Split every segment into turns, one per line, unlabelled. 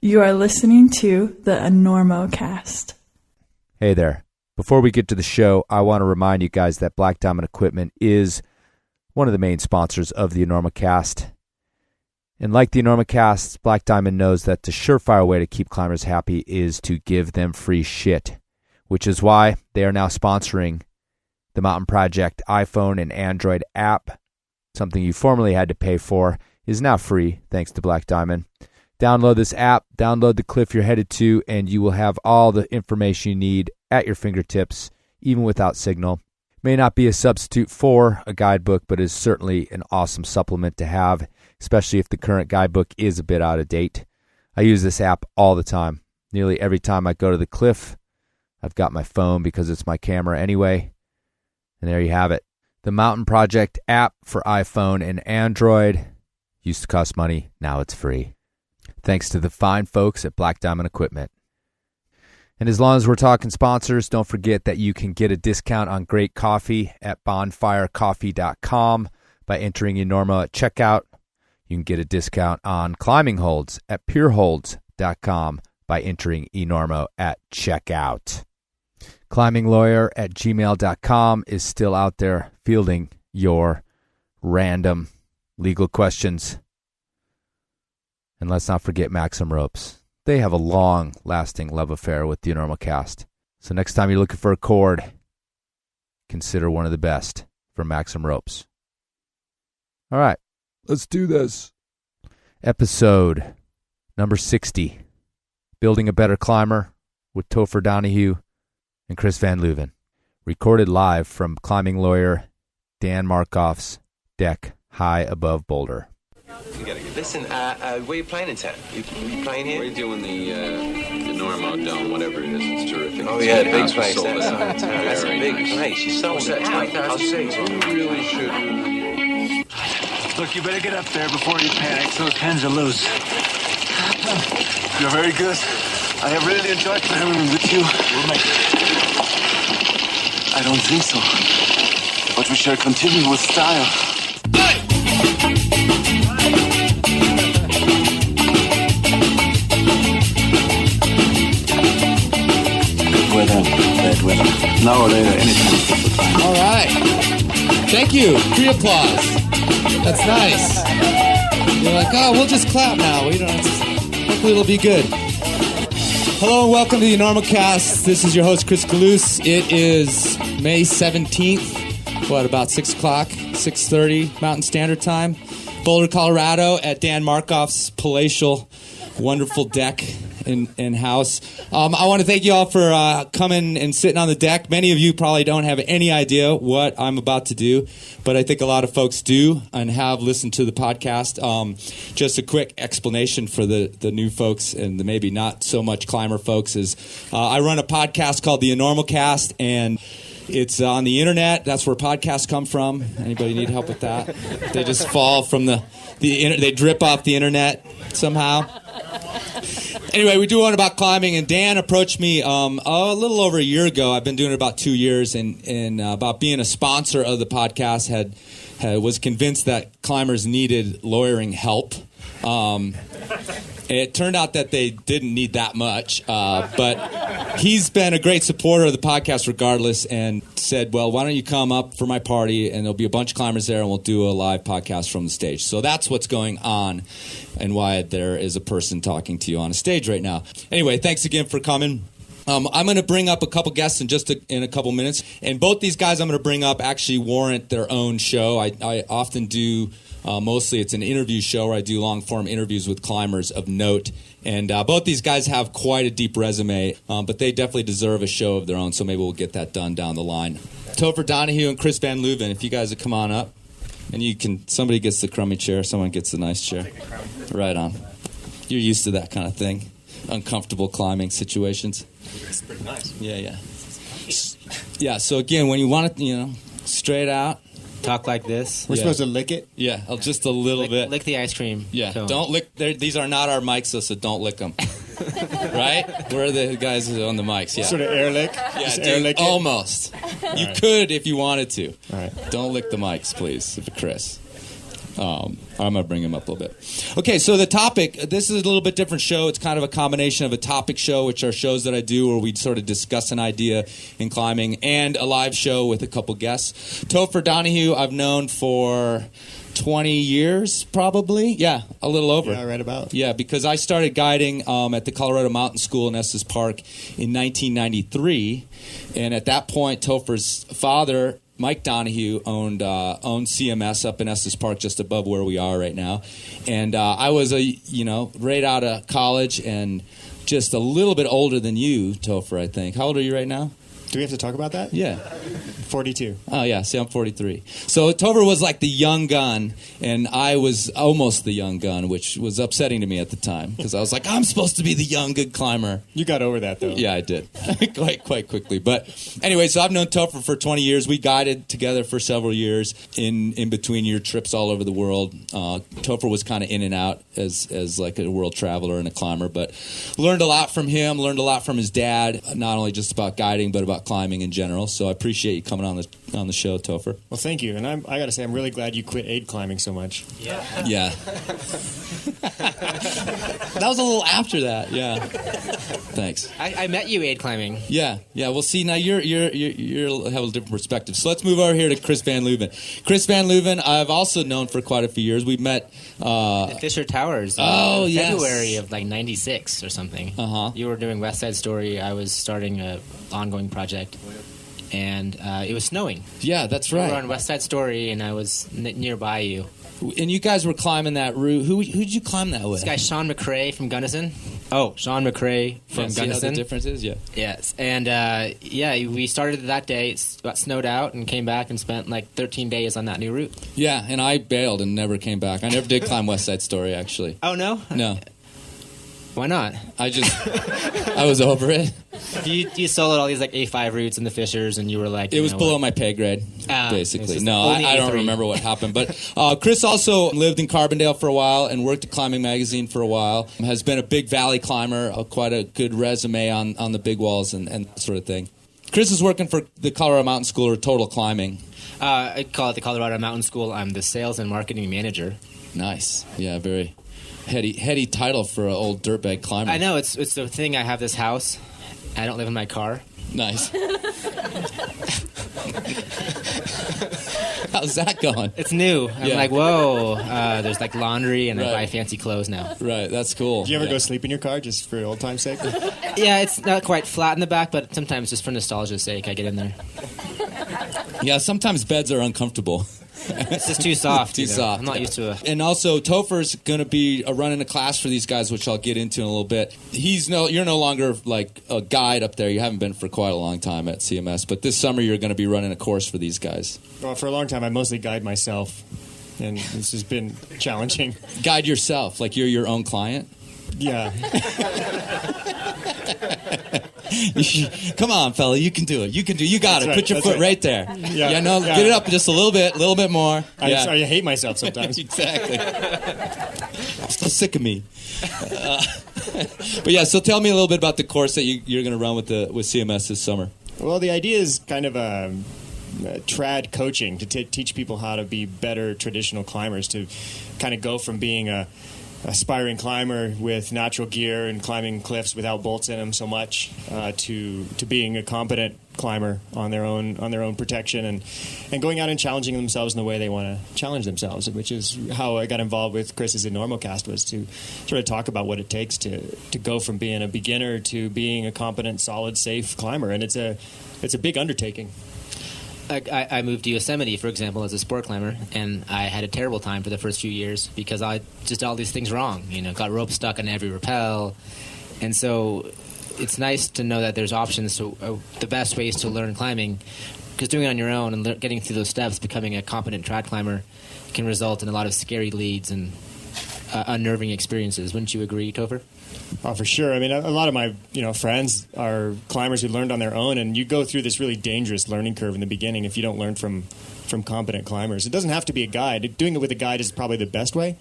You are listening to the Enormocast.
Hey there. Before we get to the show, I want to remind you guys that Black Diamond Equipment is one of the main sponsors of the Enormocast. And like the Enormocast, Black Diamond knows that the surefire way to keep climbers happy is to give them free shit, which is why they are now sponsoring the Mountain Project iPhone and Android app. Something you formerly had to pay for is now free thanks to Black Diamond. Download this app, download the cliff you're headed to, and you will have all the information you need at your fingertips, even without signal. May not be a substitute for a guidebook, but is certainly an awesome supplement to have, especially if the current guidebook is a bit out of date. I use this app all the time. Nearly every time I go to the cliff, I've got my phone because it's my camera anyway. And there you have it. The Mountain Project app for iPhone and Android. Used to cost money, now it's free. Thanks to the fine folks at Black Diamond Equipment. And as long as we're talking sponsors, don't forget that you can get a discount on great coffee at bonfirecoffee.com by entering Enorma at checkout. You can get a discount on climbing holds at pureholds.com by entering Enormo at checkout. ClimbingLawyer@gmail.com is still out there fielding your random legal questions. And let's not forget Maxim Ropes. They have a long-lasting love affair with the Enormocast. So next time you're looking for a cord, consider one of the best from Maxim Ropes. All right, let's do this. Episode number 60, Building a Better Climber with Topher Donahue and Chris Van Leuven. Recorded live from Climbing Lawyer Dan Markoff's deck high above Boulder.
Listen, where are you playing in town? You playing here?
We're doing the Normo Dome, whatever it is. It's terrific.
Oh, yeah, the big
House
place.
is sold out.
That's a
Very
big
nice.
place. You sold it. I'll say
You really should.
Look, you better get up there before you panic. Those pens are loose. You're very good. I have really enjoyed climbing with you. I don't think so. But we shall continue with style. Bad weather. Now or later, anytime.
All right. Thank you. Pre-applause. That's nice. You're like, oh, we'll just clap now. We don't. Hopefully it'll be good. Hello and welcome to the Enormocast. This is your host, Chris Kalous. It is May 17th. About 6 o'clock, 6:30 Mountain Standard Time. Boulder, Colorado at Dan Markoff's palatial, wonderful deck in house. I want to thank you all for coming and sitting on the deck. Many of you probably don't have any idea what I'm about to do, but I think a lot of folks do and have listened to the podcast. Just a quick explanation for the new folks and the maybe not so much climber folks is I run a podcast called the Enormocast, and it's on the internet. That's where podcasts come from. Anybody need help with that? They just fall from they drip off the internet somehow. Anyway, we do one about climbing, and Dan approached me a little over a year ago. I've been doing it about 2 years, and about being a sponsor of the podcast, was convinced that climbers needed lawyering help. It turned out that they didn't need that much, but he's been a great supporter of the podcast regardless, and said, well, why don't you come up for my party, and there'll be a bunch of climbers there, and we'll do a live podcast from the stage. So that's what's going on, and why there is a person talking to you on a stage right now. Anyway, thanks again for coming. I'm going to bring up a couple guests in a couple minutes, and both these guys I'm going to bring up actually warrant their own show. I often do... mostly it's an interview show where I do long-form interviews with climbers of note. And both these guys have quite a deep resume, but they definitely deserve a show of their own, so maybe we'll get that done down the line. Topher Donahue and Chris Van Leuven, if you guys would come on up. And somebody gets the crummy chair, someone gets the nice chair. Right on. You're used to that kind of thing. Uncomfortable climbing situations.
It's pretty nice.
Yeah. Yeah, so again, when you want it, straight out.
Talk like this.
We're supposed to lick it?
Yeah, just a little bit.
Lick the ice cream.
Yeah,
cone.
don't lick. These are not our mics, so don't lick them. Right? Where are the guys on the mics? Yeah.
Sort of air lick?
Yeah,
just air lick it?
almost. You could if you wanted to.
All right.
Don't lick the mics, please, Chris. I'm going to bring him up a little bit. Okay, so the topic, this is a little bit different show. It's kind of a combination of a topic show, which are shows that I do where we sort of discuss an idea in climbing, and a live show with a couple guests. Topher Donahue I've known for 20 years, probably. Yeah, a little over.
Yeah, right about.
Yeah, because I started guiding at the Colorado Mountain School in Estes Park in 1993, and at that point, Topher's father, Mike Donahue, owned CMS up in Estes Park, just above where we are right now. And I was right out of college and just a little bit older than you, Topher, I think. How old are you right now?
Do we have to talk about that?
Yeah.
42.
Oh, yeah. See, I'm 43. So Topher was like the young gun, and I was almost the young gun, which was upsetting to me at the time, because I was like, I'm supposed to be the young, good climber.
You got over that, though.
Yeah, I did. quite quickly. But anyway, so I've known Topher for 20 years. We guided together for several years in between your trips all over the world. Topher was kind of in and out as like a world traveler and a climber, but learned a lot from him, learned a lot from his dad, not only just about guiding, but about climbing in general. So I appreciate you coming on the show, Topher.
Well, thank you. And I got to say, I'm really glad you quit aid climbing so much.
Yeah. That was a little after that. Yeah. Thanks.
I met you aid climbing.
Yeah. Well, see, now you have a different perspective. So let's move over here to Chris Van Leuven. Chris Van Leuven, I've also known for quite a few years. We met
at Fisher Towers. February of like '96 or something. You were doing West Side Story. I was starting a ongoing project. And it was snowing.
Yeah, that's right.
We were on West Side Story, and I was nearby you.
And you guys were climbing that route. Who did you climb that with?
This guy, Sean McRae from Gunnison. Oh, Sean McRae from Gunnison.
See how the difference is? Yeah.
Yes. And, we started that day. It got snowed out and came back and spent like 13 days on that new route.
Yeah, and I bailed and never came back. I never did climb West Side Story, actually.
Oh, no?
No.
Why not?
I was over it.
You soloed all these like A5 routes in the Fishers, and you were like...
It was below my pay grade, basically. No, I don't remember what happened. But Chris also lived in Carbondale for a while and worked at Climbing Magazine for a while. Has been a big valley climber, quite a good resume on the big walls and that sort of thing. Chris is working for the Colorado Mountain School, or Total Climbing.
I call it the Colorado Mountain School. I'm the sales and marketing manager.
Nice. Yeah, very... Heady title for an old dirtbag climber.
I know, it's the thing. I have this house. I don't live in my car.
Nice. How's that going?
It's new. I'm like, whoa. There's like laundry, and I buy fancy clothes now.
Right, that's cool.
Do you ever go sleep in your car just for old time's sake?
Yeah, it's not quite flat in the back, but sometimes just for nostalgia's sake, I get in there.
Yeah, sometimes beds are uncomfortable.
It's just too soft.
Too soft.
I'm not used to it.
And also, Topher's going to be running a class for these guys, which I'll get into in a little bit. You're no longer like a guide up there. You haven't been for quite a long time at CMS. But this summer, you're going to be running a course for these guys.
Well, for a long time, I mostly guide myself, and this has been challenging.
Guide yourself, like you're your own client?
Yeah.
Come on, fella, you can do it. You got it.
Right,
put your foot right there.
Yeah,
get it up just a little bit more.
I hate myself sometimes.
Exactly. I'm so sick of me. But yeah, so tell me a little bit about the course that you're going to run with CMS this summer.
Well, the idea is kind of trad coaching to teach people how to be better traditional climbers, to kind of go from being a aspiring climber with natural gear and climbing cliffs without bolts in them so much to being a competent climber on their own protection and going out and challenging themselves in the way they want to challenge themselves, which is how I got involved with Chris's Enormocast, was to sort of talk about what it takes to go from being a beginner to being a competent, solid, safe climber. And it's a big undertaking.
I moved to Yosemite, for example, as a sport climber, and I had a terrible time for the first few years because I just did all these things wrong. Got rope stuck on every rappel, and so it's nice to know that there's options to the best ways to learn climbing, because doing it on your own and getting through those steps, becoming a competent trad climber, can result in a lot of scary leads and unnerving experiences. Wouldn't you agree, Topher?
Oh, for sure. I mean, a lot of my friends are climbers who learned on their own, and you go through this really dangerous learning curve in the beginning if you don't learn from competent climbers. It doesn't have to be a guide. Doing it with a guide is probably the best way,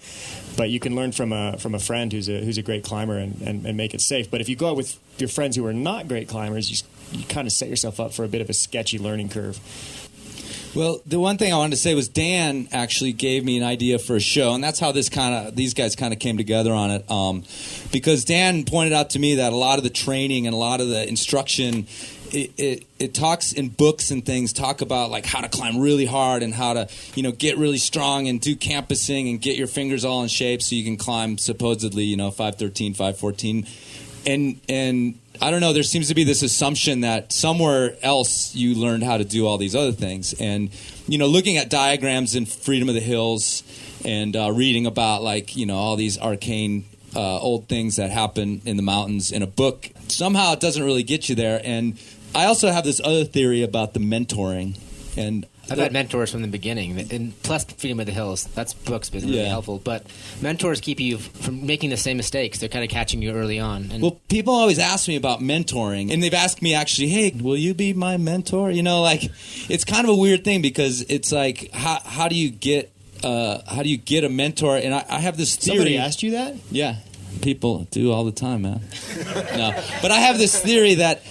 but you can learn from a friend who's a great climber and make it safe. But if you go out with your friends who are not great climbers, you kind of set yourself up for a bit of a sketchy learning curve.
Well, the one thing I wanted to say was Dan actually gave me an idea for a show, and that's how these guys kind of came together on it. Because Dan pointed out to me that a lot of the training and a lot of the instruction, it talks in books and things, talk about like how to climb really hard and how to, get really strong and do campusing and get your fingers all in shape so you can climb supposedly, 513, 514. And I don't know, there seems to be this assumption that somewhere else you learned how to do all these other things. And, looking at diagrams in Freedom of the Hills and reading about all these arcane old things that happen in the mountains in a book, somehow it doesn't really get you there. And I also have this other theory about the mentoring. And
I've had mentors from the beginning, and plus Freedom of the Hills. That's books been really helpful. But mentors keep you from making the same mistakes. They're kind of catching you early on. And
well, people always ask me about mentoring, and they've asked me actually, hey, will you be my mentor? It's kind of a weird thing because it's like, how do you get a mentor? And I have this theory.
Somebody asked you that?
Yeah. People do all the time, man. No, but I have this theory that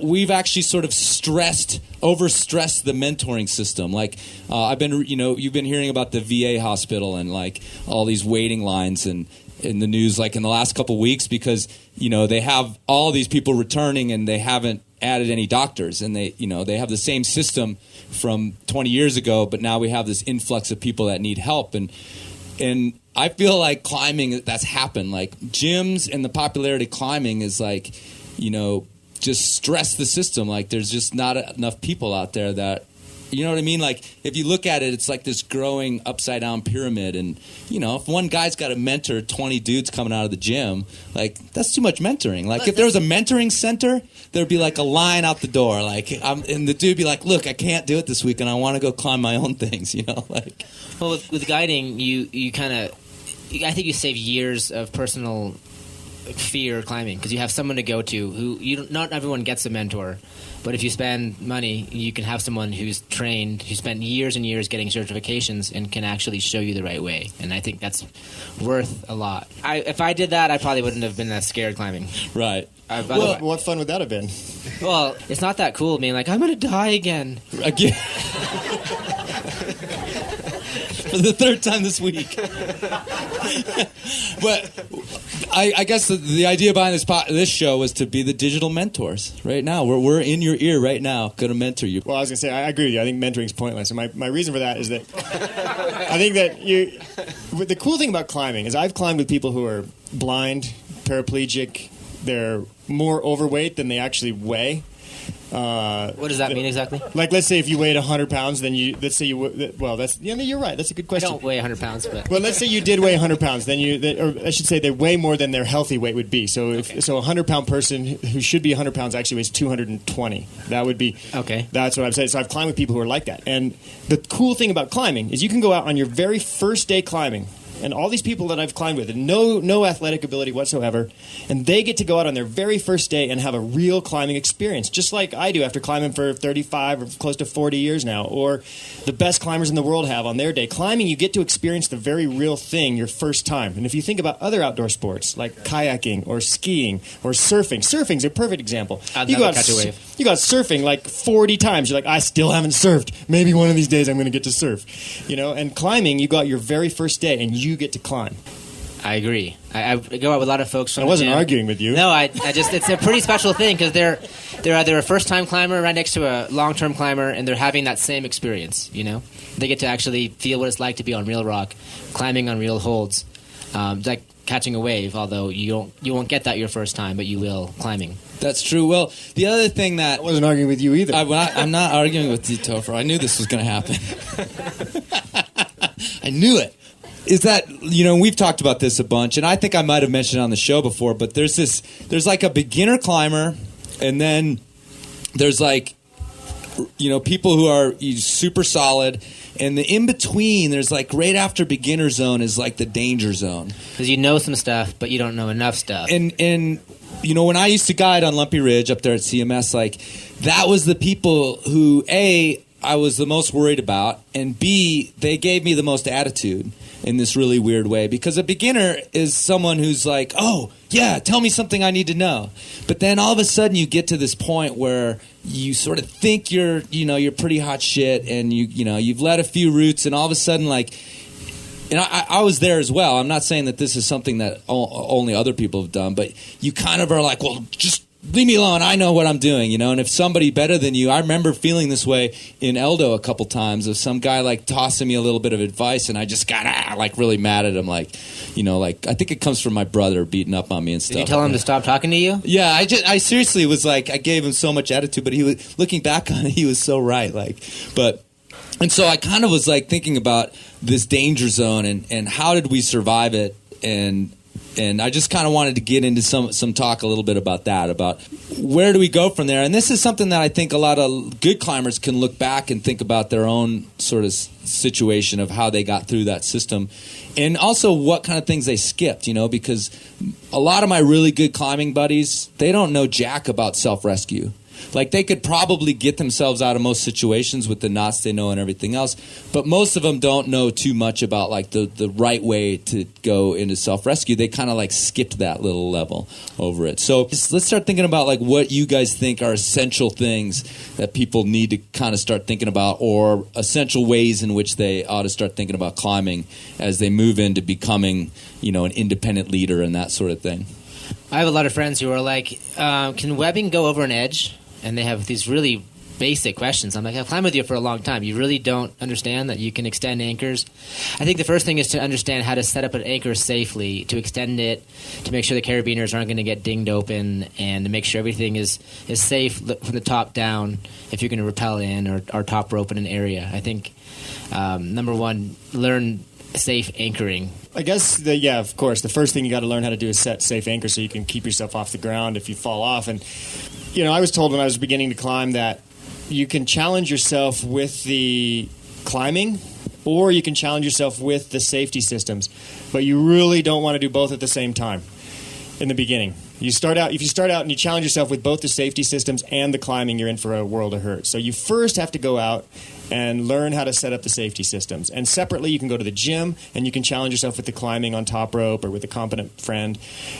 we've actually sort of overstressed the mentoring system. Like I've been, you've been hearing about the VA hospital and like all these waiting lines and in the news, like in the last couple of weeks, because they have all these people returning and they haven't added any doctors, and they have the same system from 20 years ago, but now we have this influx of people that need help and I feel like climbing, that's happened. Like gyms and the popularity of climbing is like, just stress the system. Like there's just not enough people out there that, you know what I mean? Like if you look at it, it's like this growing upside down pyramid. And, if one guy's got to mentor 20 dudes coming out of the gym, like that's too much mentoring. Like if there was a mentoring center, there'd be like a line out the door. And the dude be like, look, I can't do it this week and I want to go climb my own things,
Well, with guiding, you kind of, I think you save years of personal fear climbing because you have someone to go to who not everyone gets a mentor, but if you spend money, you can have someone who's trained, who spent years and years getting certifications and can actually show you the right way. And I think that's worth a lot. If I did that, I probably wouldn't have been that scared climbing.
Right.
Well, what fun would that have been?
Well, it's not that cool being like, I'm going to die again.
Again. For the third time this week. But I guess the idea behind this show was to be the digital mentors. Right now, we're in your ear right now, going to mentor you.
Well, I was going to say, I agree with you. I think mentoring is pointless. And my reason for that is that I think that the cool thing about climbing is I've climbed with people who are blind, paraplegic. They're more overweight than they actually weigh.
What does that mean exactly?
Like, let's say if you weighed 100 pounds, then you're right. That's a good question.
I don't weigh 100 pounds, but
well, let's say you did weigh 100 pounds, then or I should say they weigh more than their healthy weight would be. So if a 100-pound person who should be 100 pounds actually weighs 220, that would be
okay.
That's what I'm saying. So I've climbed with people who are like that, and the cool thing about climbing is you can go out on your very first day climbing. And all these people that I've climbed with, and no athletic ability whatsoever, and they get to go out on their very first day and have a real climbing experience, just like I do after climbing for 35 or close to 40 years now, or the best climbers in the world have on their day. Climbing, you get to experience the very real thing your first time. And if you think about other outdoor sports, like kayaking or skiing or surfing, surfing's a perfect example.
You got catch a wave.
You got surfing like 40 times. You're like, I still haven't surfed. Maybe one of these days I'm going to get to surf. And climbing, you got your very first day, and you get to climb.
I agree. I go out with a lot of folks from
I wasn't
the gym.
arguing with you.
No, I just it's a pretty special thing because they're either a first-time climber right next to a long-term climber, and they're having that same experience. They get to actually feel what it's like to be on real rock, climbing on real holds, like catching a wave. Although you won't get that your first time, but you will climbing.
That's true. Well, the other thing that
I wasn't arguing with you either.
I'm not arguing with you, Topher. I knew this was going to happen. I knew it. Is that, we've talked about this a bunch, and I think I might have mentioned it on the show before, but there's like a beginner climber, and then there's like, people who are super solid, and the in-between, there's like right after beginner zone is like the danger zone.
Because you know some stuff, but you don't know enough stuff.
And when I used to guide on Lumpy Ridge up there at CMS, like, that was the people who, A, I was the most worried about, and B, they gave me the most attitude. in this really weird way, because a beginner is someone who's like, oh, yeah, tell me something I need to know. But then all of a sudden you get to this point where you sort of think you're pretty hot shit, and you've led a few routes, and all of a sudden, like, and I was there as well. I'm not saying that this is something that only other people have done, but you kind of are like, well, just leave me alone. I know what I'm doing, And if somebody better than you, I remember feeling this way in Eldo a couple times of some guy like tossing me a little bit of advice, and I just got like really mad at him, like I think it comes from my brother beating up on me and stuff.
Did you tell him to stop talking to you?
Yeah, I seriously was like, I gave him so much attitude, but he was, looking back on it, he was so right, and so I kind of was like thinking about this danger zone and how did we survive it, and I just kind of wanted to get into some talk a little bit about that, about where do we go from there. And this is something that I think a lot of good climbers can look back and think about their own sort of situation of how they got through that system, and also what kind of things they skipped, because a lot of my really good climbing buddies, they don't know jack about self-rescue. Like, they could probably get themselves out of most situations with the knots they know and everything else, but most of them don't know too much about, like, the right way to go into self-rescue. They kind of, like, skipped that little level over it. So let's start thinking about, like, what you guys think are essential things that people need to kind of start thinking about, or essential ways in which they ought to start thinking about climbing as they move into becoming, an independent leader and that sort of thing.
I have a lot of friends who are like, can webbing go over an edge? And they have these really basic questions. I'm like, I've climbed with you for a long time. You really don't understand that you can extend anchors? I think the first thing is to understand how to set up an anchor safely, to extend it, to make sure the carabiners aren't going to get dinged open, and to make sure everything is safe from the top down if you're going to rappel in or top rope in an area. I think, number one, learn safe anchoring.
I guess, of course, the first thing you got to learn how to do is set safe anchors so you can keep yourself off the ground if you fall off. And I was told when I was beginning to climb that you can challenge yourself with the climbing, or you can challenge yourself with the safety systems, but you really don't want to do both at the same time in the beginning. If you start out and you challenge yourself with both the safety systems and the climbing, you're in for a world of hurt. So you first have to go out and learn how to set up the safety systems. And separately, you can go to the gym and you can challenge yourself with the climbing on top rope or with a competent friend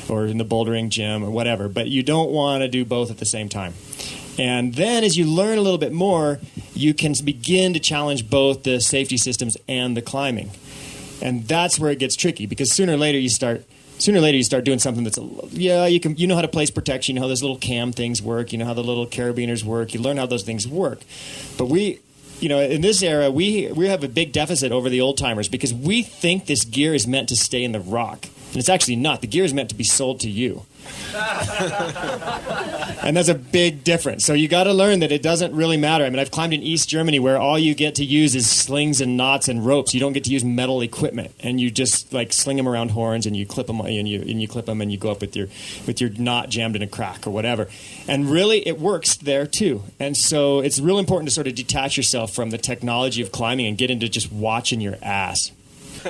or in the bouldering gym or whatever. But you don't want to do both at the same time. And then as you learn a little bit more, you can begin to challenge both the safety systems and the climbing. And that's where it gets tricky, because sooner or later you start doing something that's, you know how to place protection, you know how those little cam things work, you know how the little carabiners work, you learn how those things work. But in this era, we have a big deficit over the old timers, because we think this gear is meant to stay in the rock. And it's actually not. The gear is meant to be sold to you. And that's a big difference. So you got to learn that it doesn't really matter. I mean, I've climbed in East Germany where all you get to use is slings and knots and ropes. You don't get to use metal equipment, and you just like sling them around horns and you clip them and you clip them and you go up with your knot jammed in a crack or whatever. And really, it works there too. And so it's real important to sort of detach yourself from the technology of climbing and get into just watching your ass.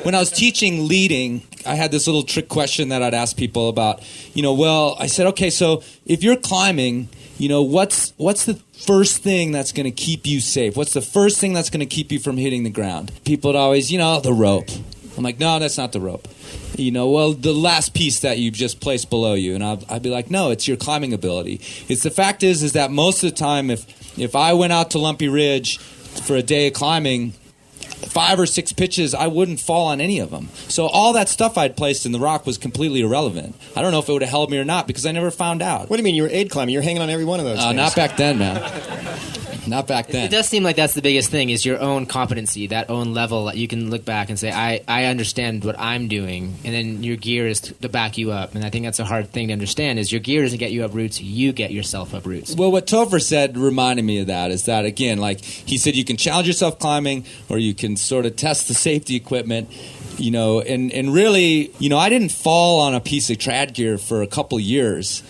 When I was teaching leading, I had this little trick question that I'd ask people about, I said, okay, so if you're climbing, what's the first thing that's going to keep you safe? What's the first thing that's going to keep you from hitting the ground? People would always, the rope. I'm like, no, that's not the rope. The last piece that you've just placed below you. And I'd be like, no, it's your climbing ability. It's the fact is that most of the time, if I went out to Lumpy Ridge for a day of climbing, 5 or 6 pitches, I wouldn't fall on any of them. So all that stuff I'd placed in the rock was completely irrelevant. I don't know if it would have held me or not, because I never found out.
What do you mean? You were aid climbing. You were hanging on every one of those things.
Not back then, man. Not back then.
It does seem like that's the biggest thing, is your own competency, that own level. You can look back and say, I understand what I'm doing, and then your gear is to back you up. And I think that's a hard thing to understand, is your gear doesn't get you up roots, you get yourself up roots.
Well, what Topher said reminded me of that, is that, again, like he said, you can challenge yourself climbing, or you can sort of test the safety equipment. And really, I didn't fall on a piece of trad gear for a couple years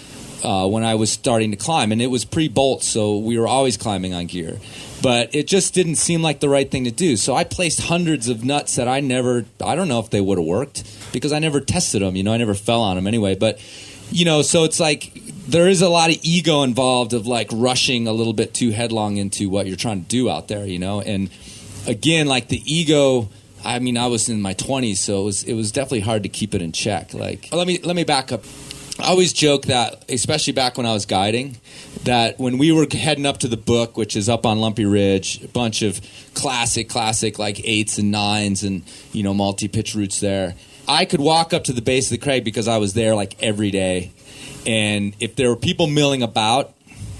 when I was starting to climb, and it was pre-bolt, so we were always climbing on gear. But it just didn't seem like the right thing to do. So I placed hundreds of nuts that I don't know if they would have worked, because I never tested them. I never fell on them anyway. But, so it's like there is a lot of ego involved of like rushing a little bit too headlong into what you're trying to do out there, And again, like the ego, I mean, I was in my 20s, so it was definitely hard to keep it in check. Like, let me back up. I always joke that, especially back when I was guiding, that when we were heading up to the book, which is up on Lumpy Ridge, a bunch of classic like 8s and 9s and, you know, multi-pitch routes there, I could walk up to the base of the crag because I was there like every day. And if there were people milling about,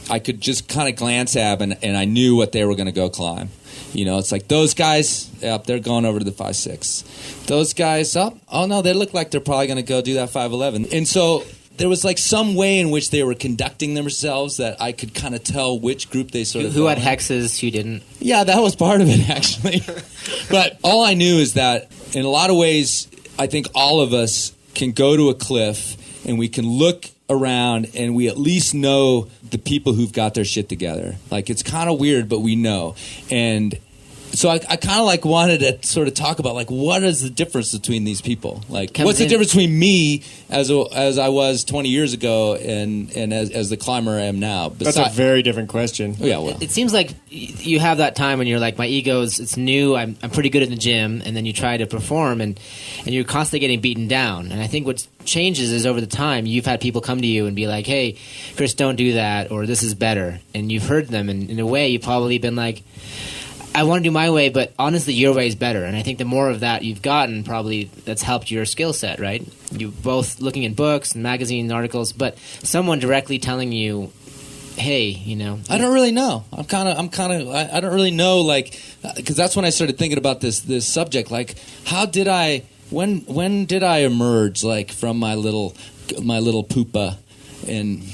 I could just kind of glance at them and I knew what they were going to go climb. You know, it's like those guys, yep, they're going over to the 5.6. Those guys, oh no, they look like they're probably going to go do that 5.11. And so there was like some way in which they were conducting themselves that I could kind of tell which group they sort of...
Who had hexes, who didn't?
Yeah, that was part of it, actually. But all I knew is that in a lot of ways, I think all of us can go to a cliff and we can look around and we at least know the people who've got their shit together. Like, it's kind of weird, but we know. And so I kind of like wanted to sort of talk about like what is the difference between these people? Like, what's the difference between me as I was 20 years ago and as the climber I am now?
That's a very different question.
Oh, yeah, well,
it seems like you have that time when you're like, my ego's, it's new, I'm pretty good in the gym, and then you try to perform and you're constantly getting beaten down. And I think what changes is over the time you've had people come to you and be like, hey, Chris, don't do that, or this is better. And you've heard them, and in a way you've probably been like, I want to do my way, but honestly, your way is better. And I think the more of that you've gotten, probably that's helped your skill set, right? You both looking in books and magazines, articles, but someone directly telling you, hey, you know.
I don't really know. I don't really know, like, because that's when I started thinking about this subject. Like, how did when did I emerge, like, from my little poopa and...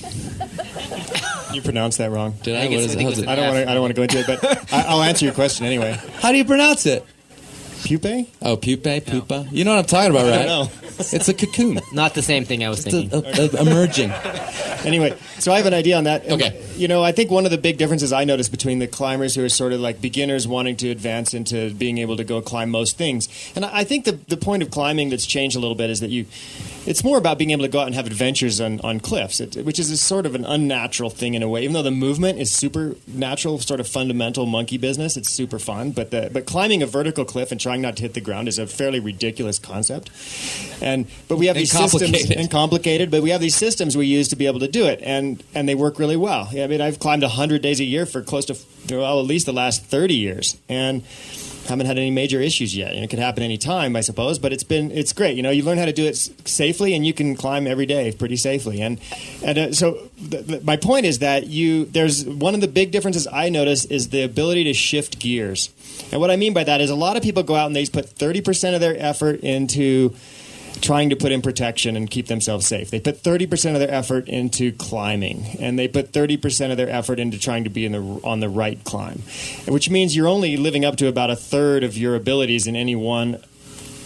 You pronounced that wrong.
Did I?
I don't want to go into it, but I'll answer your question anyway.
How do you pronounce it?
Pupae?
Oh, pupae, pupa. You know what I'm talking about, right?
I don't know.
It's a cocoon.
Not the same thing I was thinking.
Emerging.
Anyway, so I have an idea on that.
Okay.
You know, I think one of the big differences I noticed between the climbers who are sort of like beginners wanting to advance into being able to go climb most things, and I think the point of climbing that's changed a little bit is that it's more about being able to go out and have adventures on cliffs, which is a sort of an unnatural thing in a way. Even though the movement is super natural, sort of fundamental monkey business, it's super fun. But climbing a vertical cliff and trying not to hit the ground is a fairly ridiculous concept. But we have these systems and complicated. But we have these systems we use to be able to do it, and they work really well. I mean, I've climbed 100 days a year for close to at least the last 30 years, and haven't had any major issues yet. You know, it could happen any time, I suppose, but it's great. You know, you learn how to do it safely, and you can climb every day pretty safely. So my point is that there's one of the big differences I notice is the ability to shift gears. And what I mean by that is a lot of people go out and they put 30% of their effort into trying to put in protection and keep themselves safe. They put 30% of their effort into climbing, and they put 30% of their effort into trying to be on the right climb, which means you're only living up to about a third of your abilities in any one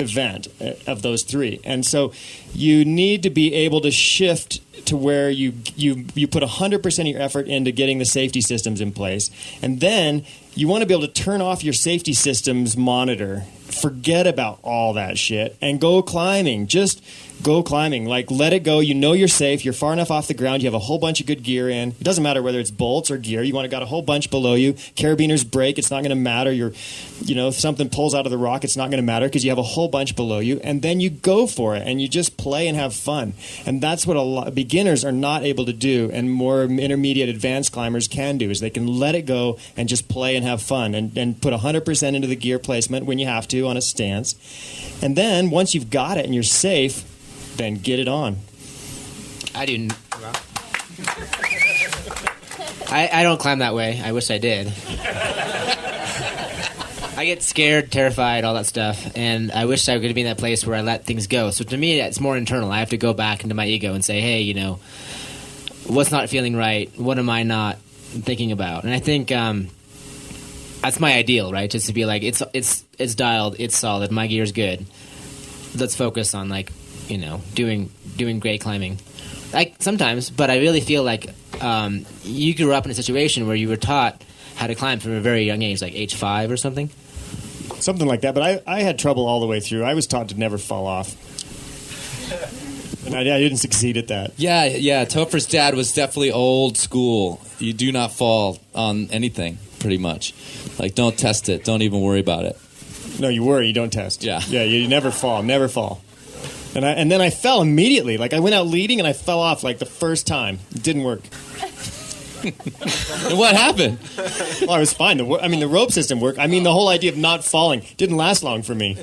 event of those three. And so you need to be able to shift to where you put 100% of your effort into getting the safety systems in place, and then you want to be able to turn off your safety systems monitor, forget about all that shit, and go climbing. Just go climbing. Like, let it go. You know you're safe. You're far enough off the ground. You have a whole bunch of good gear in. It doesn't matter whether it's bolts or gear. You want to got a whole bunch below you. Carabiners break. It's not going to matter. If something pulls out of the rock, it's not going to matter because you have a whole bunch below you. And then you go for it, and you just play and have fun. And that's what a lot of beginners are not able to do, and more intermediate advanced climbers can do, is they can let it go and just play and have fun and put 100% into the gear placement when you have to on a stance. And then once you've got it and you're safe, then get it on.
I do. I don't climb that way. I wish I did. I get scared, terrified, all that stuff, and I wish I could be in that place where I let things go. So to me, it's more internal. I have to go back into my ego and say, hey, you know, what's not feeling right? What am I not thinking about? And I think that's my ideal, right? Just to be like, it's dialed, it's solid, my gear's good. Let's focus on, like, you know, doing great climbing. Like, sometimes, but I really feel like you grew up in a situation where you were taught how to climb from a very young age, like age 5 or something.
Something like that, but I had trouble all the way through. I was taught to never fall off. And I didn't succeed at that.
Yeah. Topher's dad was definitely old school. You do not fall on anything, pretty much. Like, don't test it. Don't even worry about it.
No, you worry. You don't test.
Yeah.
Yeah, you never fall. Never fall. And then I fell immediately. Like, I went out leading, and I fell off, like, the first time. It didn't work.
And what happened?
Well, I was fine. The rope system worked. I mean, the whole idea of not falling didn't last long for me.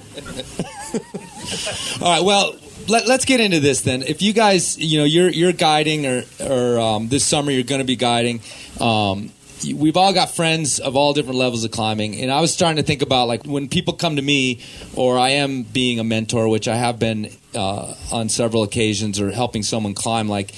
All right, well, let's get into this then. If you guys, you're guiding or this summer you're going to be guiding, we've all got friends of all different levels of climbing, and I was starting to think about, like, when people come to me, or I am being a mentor, which I have been on several occasions, or helping someone climb, like,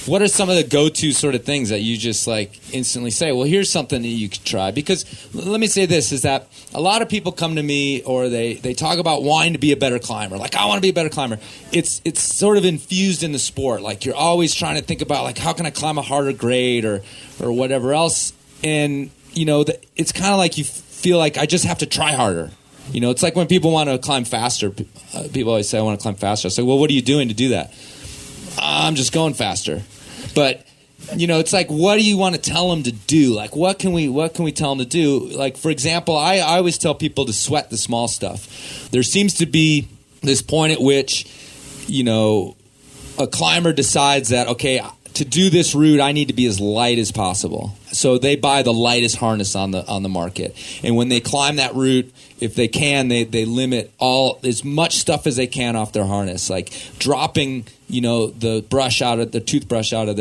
what are some of the go-to sort of things that you just, like, instantly say, well, here's something that you could try? Because let me say this, is that a lot of people come to me, or they talk about wanting to be a better climber. Like, I want to be a better climber. It's sort of infused in the sport. Like, you're always trying to think about, like, how can I climb a harder grade or whatever else. And, it's kind of like you feel like I just have to try harder. It's like when people want to climb faster. People always say, I want to climb faster. I say, well, what are you doing to do that? I'm just going faster. But, it's like, what do you want to tell them to do? Like, what can we tell them to do? Like, for example, I always tell people to sweat the small stuff. There seems to be this point at which, a climber decides that, okay, to do this route, I need to be as light as possible. So they buy the lightest harness on the market. And when they climb that route, if they can, they limit as much stuff as they can off their harness, like dropping, the toothbrush out of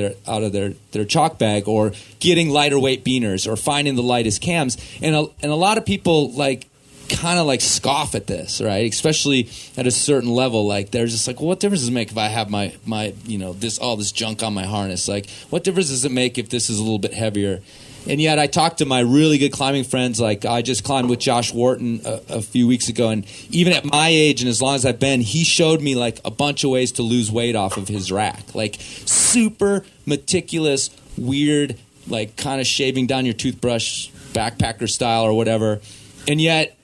their chalk bag, or getting lighter weight beaners, or finding the lightest cams. And a lot of people, like, kind of like scoff at this, right? Especially at a certain level. Like, they're just like, well, what difference does it make if I have my this junk on my harness? Like, what difference does it make if this is a little bit heavier? And yet I talked to my really good climbing friends. Like, I just climbed with Josh Wharton a few weeks ago, and even at my age and as long as I've been, he showed me, like, a bunch of ways to lose weight off of his rack. Like, super meticulous, weird, like, kind of shaving down your toothbrush, backpacker style or whatever. And yet,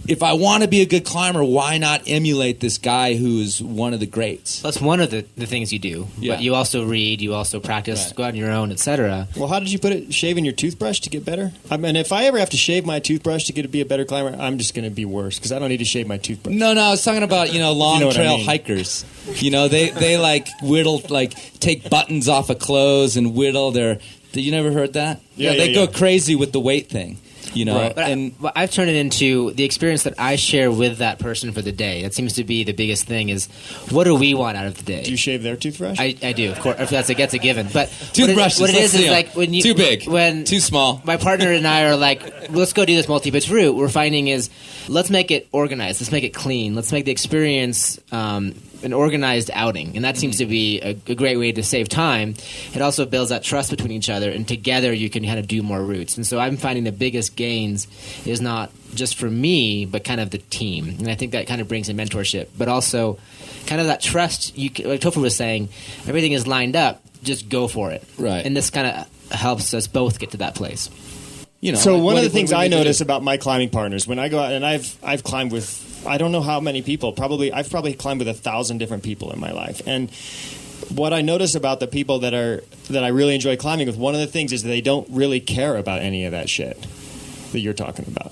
if I want to be a good climber, why not emulate this guy who is one of the greats?
That's one of the things you do.
Yeah.
But you also read, you also practice,
Right.
Go out on your own, etc.
Well, how did you put it? Shaving your toothbrush to get better? I mean, if I ever have to shave my toothbrush to be a better climber, I'm just going to be worse, because I don't need to shave my toothbrush.
No, I was talking about, long
know what I
trail
mean.
hikers. They like whittle, like, take buttons off of clothes and whittle their. You never heard that?
Yeah,
they
yeah.
go crazy with the weight thing.
Right.
But I've turned it into the experience that I share with that person for the day. That seems to be the biggest thing, is what do we want out of the day?
Do you shave their toothbrush?
I do, of course. If that's a given. But
Toothbrushes,
what it
let's
is
see 'em.
like when you
Too big,
when
too small.
My partner and I are like, let's go do this multi-pitch route. We're finding is, let's make it organized. Let's make it clean. Let's make the experience an organized outing, and that seems to be a great way to save time. It also builds that trust between each other, and together you can kind of do more routes. And so I'm finding the biggest gains is not just for me, but kind of the team. And I think that kind of brings in mentorship, but also kind of that trust. Like Topher was saying, everything is lined up. Just go for it.
Right.
And this kind of helps us both get to that place.
So one of the things I notice about my climbing partners, when I go out, and I've climbed with, I don't know how many people, I've probably climbed with 1,000 different people in my life. And what I notice about the people that I really enjoy climbing with, one of the things is that they don't really care about any of that shit that you're talking about.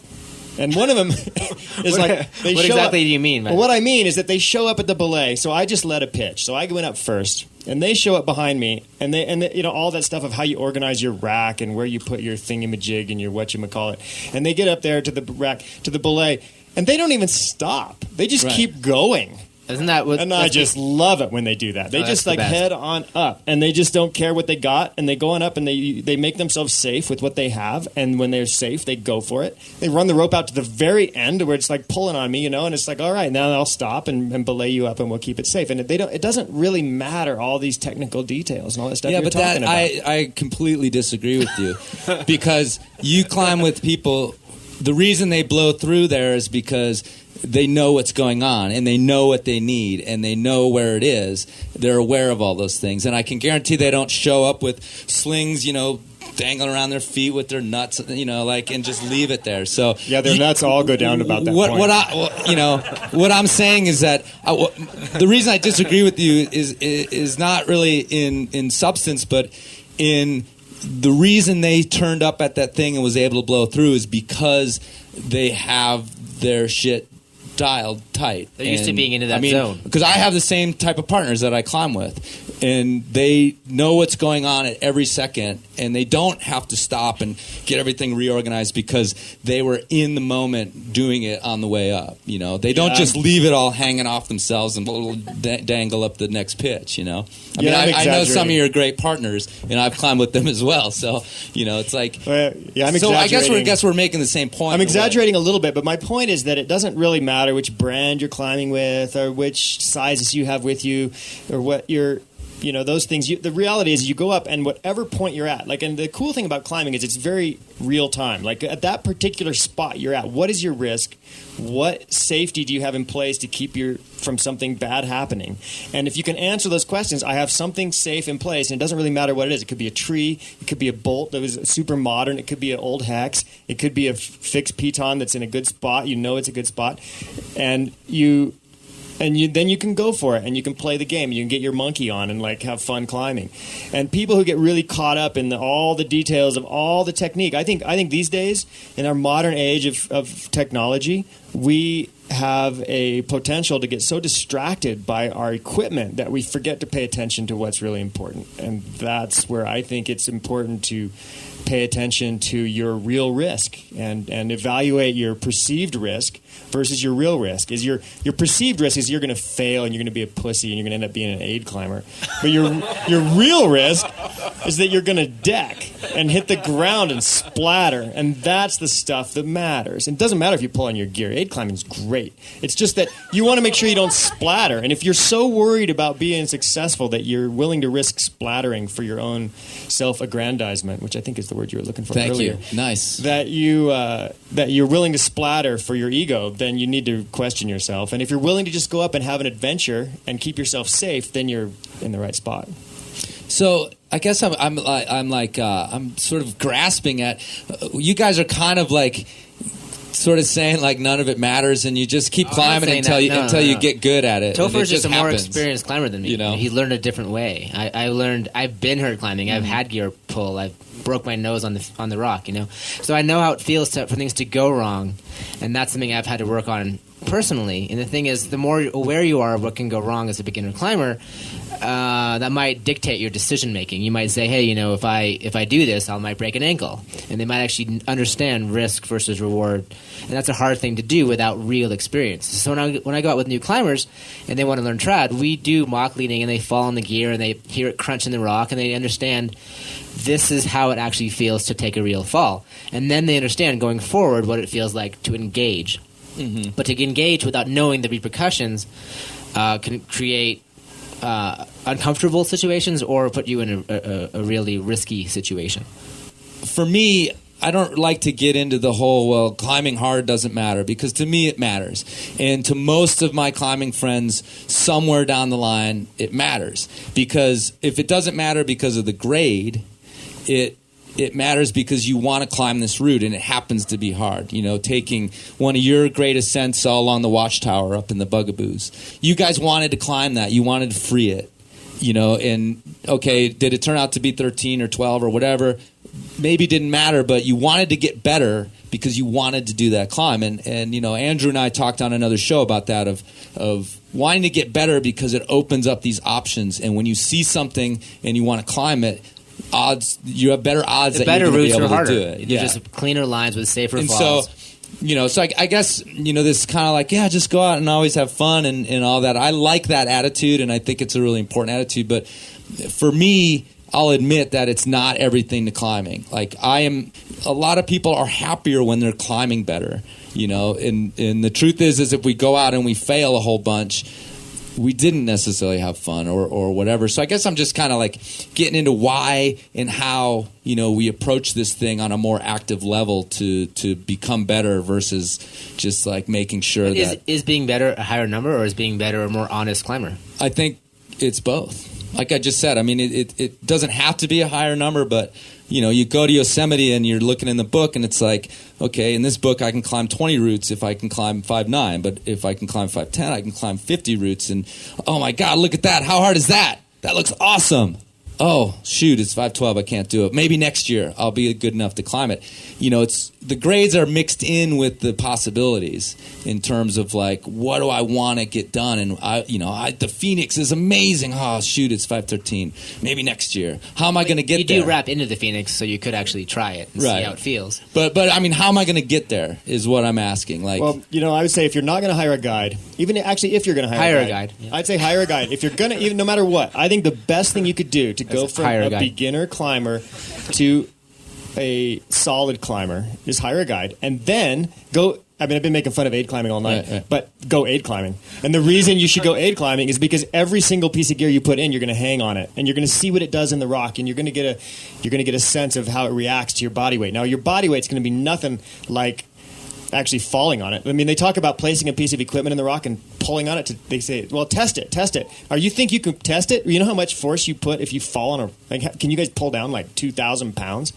And one of them is like, they
what
show
exactly
up,
do you mean?
Well, what I mean is that they show up at the belay. So I just led a pitch. So I went up first, and they show up behind me, and they all that stuff of how you organize your rack and where you put your thingamajig and your whatchamacallit. And they get up there to the rack, to the belay, and they don't even stop. They just keep going.
Isn't that what?
And I just love it when they do that. They just like head on up, and they just don't care what they got, and they go on up, and they make themselves safe with what they have, and when they're safe, they go for it. They run the rope out to the very end where it's like pulling on me, and it's like, all right, now I'll stop and belay you up, and we'll keep it safe. And it doesn't really matter all these technical details and all that stuff.
Yeah,
you're
but
talking about.
I completely disagree with you because you climb with people. The reason they blow through there is because they know what's going on, and they know what they need, and they know where it is. They're aware of all those things, and I can guarantee they don't show up with slings, dangling around their feet with their nuts, and just leave it there. So
yeah, their nuts all go down about that point.
What I'm saying is that the reason I disagree with you is not really in substance, but in the reason they turned up at that thing and was able to blow through is because they have their shit dialed tight.
They're used to being into that zone.
Because I have the same type of partners that I climb with, and they know what's going on at every second, and they don't have to stop and get everything reorganized because they were in the moment doing it on the way up. They don't just leave it all hanging off themselves and dangle up the next pitch. I know some of your great partners, and I've climbed with them as well. So it's like,
I'm
so I guess we're making the same point.
I'm exaggerating a little bit, but my point is that it doesn't really matter which brand you're climbing with or which sizes you have with you or what you're, those things. The reality is you go up and whatever point you're at, and the cool thing about climbing is it's very real time. Like at that particular spot you're at, what is your risk? What safety do you have in place to keep from something bad happening? And if you can answer those questions, I have something safe in place, and it doesn't really matter what it is. It could be a tree, it could be a bolt that was super modern, it could be an old hex, it could be a fixed piton that's in a good spot. It's a good spot, and then you can go for it, and you can play the game. You can get your monkey on and have fun climbing. And people who get really caught up in all the details of all the technique, I think these days in our modern age of technology, we have a potential to get so distracted by our equipment that we forget to pay attention to what's really important. And that's where I think it's important to pay attention to your real risk and evaluate your perceived risk versus your real risk. Is your perceived risk is you're going to fail and you're going to be a pussy and you're going to end up being an aid climber. But your real risk is that you're going to deck and hit the ground and splatter, and that's the stuff that matters. And it doesn't matter if you pull on your gear. Aid climbing is great. It's just that you want to make sure you don't splatter. And if you're so worried about being successful that you're willing to risk splattering for your own self-aggrandizement, which I think is the word you were looking for earlier.
Thank you. Nice.
That you're willing to splatter for your ego, then you need to question yourself. And if you're willing to just go up and have an adventure and keep yourself safe, then you're in the right spot.
So I guess I'm sort of grasping at you guys are kind of sort of saying none of it matters and you just keep climbing until you get good at it.
Topher's just a more experienced climber than me. He learned a different way. I've been hurt climbing. I've had gear pull. I've broke my nose on the rock. So I know how it feels for things to go wrong, and that's something I've had to work on personally. And the thing is, the more aware you are of what can go wrong as a beginner climber, that might dictate your decision making. You might say, hey, if I do this, I might break an ankle, and they might actually understand risk versus reward, and that's a hard thing to do without real experience. So when I go out with new climbers and they want to learn trad, we do mock leading, and they fall on the gear and they hear it crunch in the rock, and they understand this is how it actually feels to take a real fall, and then they understand going forward what it feels like to engage. Mm-hmm. But to engage without knowing the repercussions can create uncomfortable situations or put you in a really risky situation.
For me, I don't like to get into the whole, climbing hard doesn't matter, because to me it matters. And to most of my climbing friends, somewhere down the line, it matters. Because if it doesn't matter because of the grade, it matters because you want to climb this route, and it happens to be hard. Taking one of your great ascents all along the Watchtower up in the Bugaboos. You guys wanted to climb that. You wanted to free it. And okay, did it turn out to be 13 or 12 or whatever? Maybe didn't matter, but you wanted to get better because you wanted to do that climb. And Andrew and I talked on another show about that of wanting to get better because it opens up these options. And when you see something and you want to climb it, you have better odds that you're going to be able to do it.
You just cleaner lines with safer
and
falls.
So I guess, this is kind of just go out and always have fun and all that. I like that attitude, and I think it's a really important attitude. But for me, I'll admit that it's not everything to climbing. A lot of people are happier when they're climbing better, and the truth is if we go out and we fail a whole bunch, we didn't necessarily have fun or whatever. So I guess I'm just kind of getting into why and how, we approach this thing on a more active level to become better versus just making sure that...
Is being better a higher number, or is being better a more honest climber?
I think it's both. Like I just said, it doesn't have to be a higher number, but you go to Yosemite and you're looking in the book and it's okay, in this book I can climb 20 routes if I can climb 5'9", but if I can climb 5'10", I can climb 50 routes, and oh my God, look at that! How hard is that? That looks awesome. oh, shoot, it's 512, I can't do it. Maybe next year I'll be good enough to climb it. It's the grades are mixed in with the possibilities in terms of like, what do I want to get done? And the Phoenix is amazing. Oh, shoot, it's 513. Maybe next year. How am I going to get there?
You do wrap into the Phoenix, so you could actually try it and see how it feels.
But I mean, how am I going to get there is what I'm asking. Like,
well, I would say if you're not going to hire a guide, even actually if you're going to hire a guide. Yeah. I'd say hire a guide. If you're going to, even no matter what, I think the best thing you could do to go from a beginner climber to a solid climber is hire a guide and then go. I mean, I've been making fun of aid climbing all night, but go aid climbing. And the reason you should go aid climbing is because every single piece of gear you put in, you're going to hang on it, and you're going to see what it does in the rock, and you're going to get a sense of how it reacts to your body weight. Now, your body weight's going to be nothing like actually falling on it. I mean, they talk about placing a piece of equipment in the rock and pulling on it. They say, well, test it. You think you can test it? You know how much force you put if you fall on can you guys pull down like 2,000 pounds?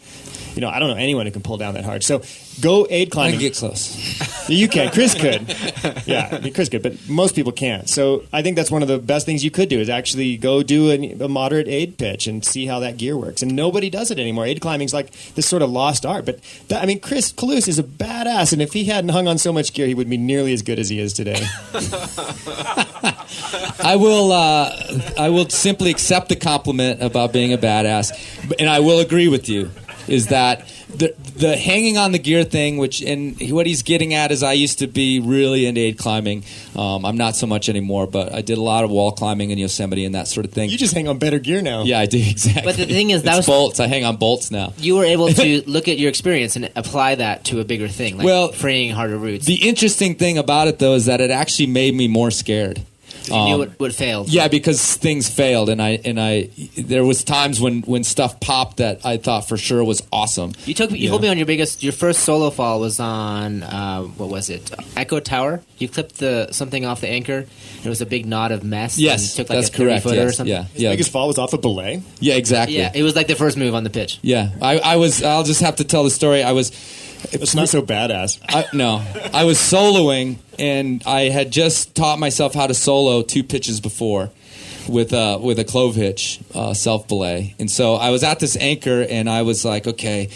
I don't know anyone who can pull down that hard. So go aid climbing.
I can get close.
You can. Chris could. Yeah, Chris could, but most people can't. So I think that's one of the best things you could do is actually go do a moderate aid pitch and see how that gear works. And nobody does it anymore. Aid climbing's like this sort of lost art. But Chris Kalous is a badass, and if he hadn't hung on so much gear, he would be nearly as good as he is today.
I will simply accept the compliment about being a badass, and I will agree with you. Is that the hanging on the gear thing, and what he's getting at is I used to be really into aid climbing. I'm not so much anymore, but I did a lot of wall climbing in Yosemite and that sort of thing.
You just hang on better gear now.
Yeah, I do, exactly.
But the thing is,
bolts. I hang on bolts now.
You were able to look at your experience and apply that to a bigger thing, like freeing harder routes.
The interesting thing about it, though, is that it actually made me more scared.
You knew what failed.
Yeah, because things failed, and I there was times when stuff popped that I thought for sure was awesome.
You told me on your first solo fall was on what was it? Echo Tower. You clipped something off the anchor. It was a big knot of mess.
Yes,
and took like
that's
a 30
correct.
Footer
yes,
or something.
Yeah,
His biggest fall was off a belay.
Yeah, exactly.
Yeah, it was like the first move on the pitch.
Yeah, I'll just have to tell the story.
It's not so badass.
I was soloing, and I had just taught myself how to solo 2 pitches before with a clove hitch self belay. And so I was at this anchor, and I was like, okay,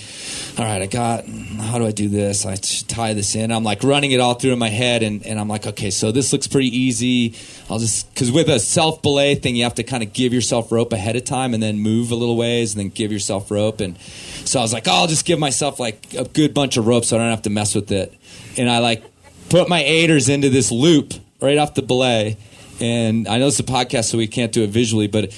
all right, how do I do this? I should tie this in. I'm like running it all through in my head, and I'm like, okay, so this looks pretty easy. Because with a self belay thing, you have to kind of give yourself rope ahead of time and then move a little ways and then give yourself rope. And so I was like, I'll just give myself like a good bunch of rope so I don't have to mess with it. And I put my aiders into this loop right off the belay. And I know it's a podcast, so we can't do it visually, but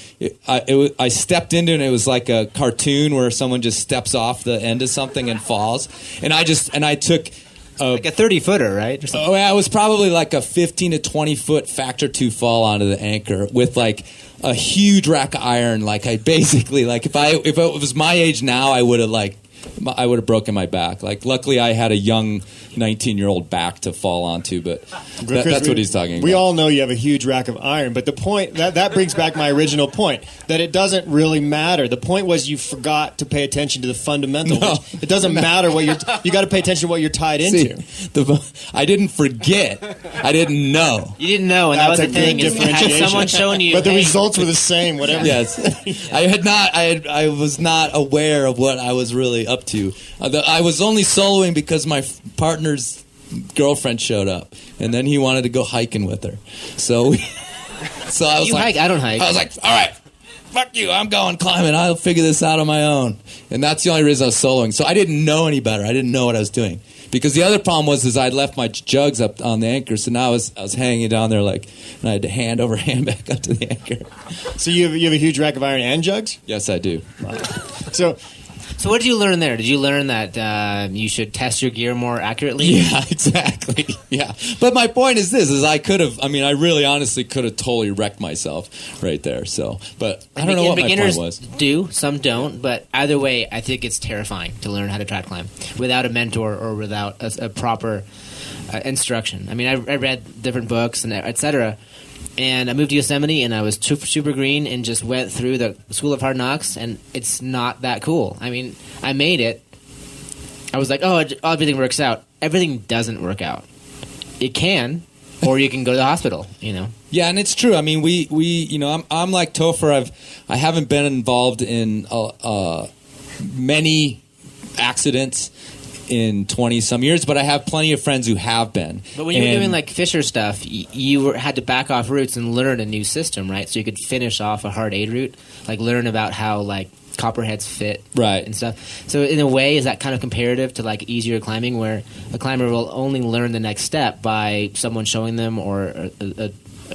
I stepped into it, and it was like a cartoon where someone just steps off the end of something and falls. And I took
like a 30-footer, right?
Oh, yeah, it was probably like a 15 to 20-foot factor 2 fall onto the anchor with like a huge rack of iron. Like I basically, like if it was my age now, I would have broken my back. Like luckily I had a young 19-year-old back to fall onto, but that's what he's talking about.
We all know you have a huge rack of iron, but the point that brings back my original point that it doesn't really matter. The point was you forgot to pay attention to the fundamentals.
No,
it doesn't matter what you got to pay attention to what you're tied into.
I didn't forget. I didn't know.
You didn't know, and that was the thing. Had someone shown you,
but the results were the same. Whatever.
Yes, I was not aware of what I was really up to. I was only soloing because my partner's girlfriend showed up, and then he wanted to go hiking with her. So I was
hike? I don't hike.
I was like, all right, fuck you, I'm going climbing. I'll figure this out on my own. And that's the only reason I was soloing. So I didn't know any better. I didn't know what I was doing. Because the other problem was I'd left my jugs up on the anchor, so now I was hanging down there and I had to hand over hand back up to the anchor.
So you have a huge rack of iron and jugs?
Yes, I do.
So what did you learn there? Did you learn that you should test your gear more accurately?
Yeah, exactly. Yeah. But my point is this, I really honestly could have totally wrecked myself right there. So, but I don't know what my point was.
Do, some don't, but either way, I think it's terrifying to learn how to trad climb without a mentor or without a proper instruction. I mean, I read different books and et cetera, and I moved to Yosemite, and I was super green and just went through the School of Hard Knocks, and it's not that cool. I mean, I made it. I was like, oh, everything works out. Everything doesn't work out. It can, or you can go to the hospital,
Yeah, and it's true. I mean, we you know, I'm like Topher. I haven't been involved in many accidents in 20-some years, but I have plenty of friends who have been.
But when you were doing like Fisher stuff, you had to back off routes and learn a new system, right? So you could finish off a hard aid route, like learn about how like copperheads fit,
right,
and stuff. So in a way, is that kind of comparative to like easier climbing, where a climber will only learn the next step by someone showing them or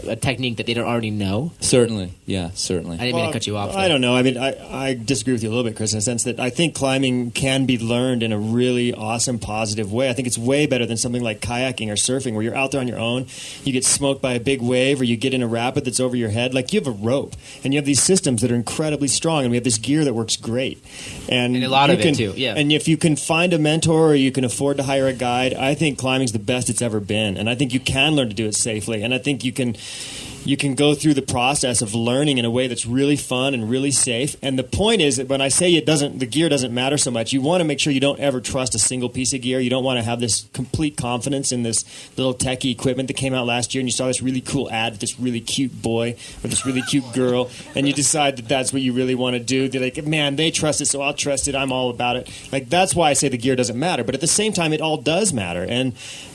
a technique that they don't already know?
Certainly, yeah, certainly.
I didn't mean to cut you off there.
I don't know. I mean, I disagree with you a little bit, Chris, in the sense that I think climbing can be learned in a really awesome, positive way. I think it's way better than something like kayaking or surfing, where you're out there on your own, you get smoked by a big wave, or you get in a rapid that's over your head. Like, you have a rope, and you have these systems that are incredibly strong, and we have this gear that works great. And
a lot of it, too, yeah.
And if you can find a mentor or you can afford to hire a guide, I think climbing's the best it's ever been. And I think you can learn to do it safely. And I think you can go through the process of learning in a way that's really fun and really safe. And the point is that when I say the gear doesn't matter so much, you want to make sure you don't ever trust a single piece of gear. You don't want to have this complete confidence in this little techie equipment that came out last year, and you saw this really cool ad with this really cute boy or this really cute girl, and you decide that that's what you really want to do. They're like, man, they trust it, so I'll trust it. I'm all about it. Like, that's why I say the gear doesn't matter. But at the same time, it all does matter. And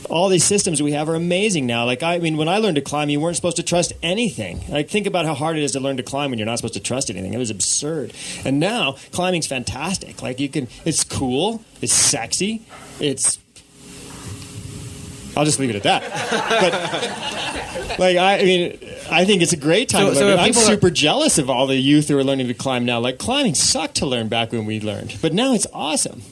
all these systems we have are amazing now. Like, I mean, when I learned to climb, you weren't supposed to trust anything. Like, think about how hard it is to learn to climb when you're not supposed to trust anything. It was absurd. And now climbing's fantastic. Like, it's cool, it's sexy, I'll just leave it at that. But like, I mean, I think it's a great time to learn. I'm super jealous of all the youth who are learning to climb now. Like, climbing sucked to learn back when we learned, but now it's awesome.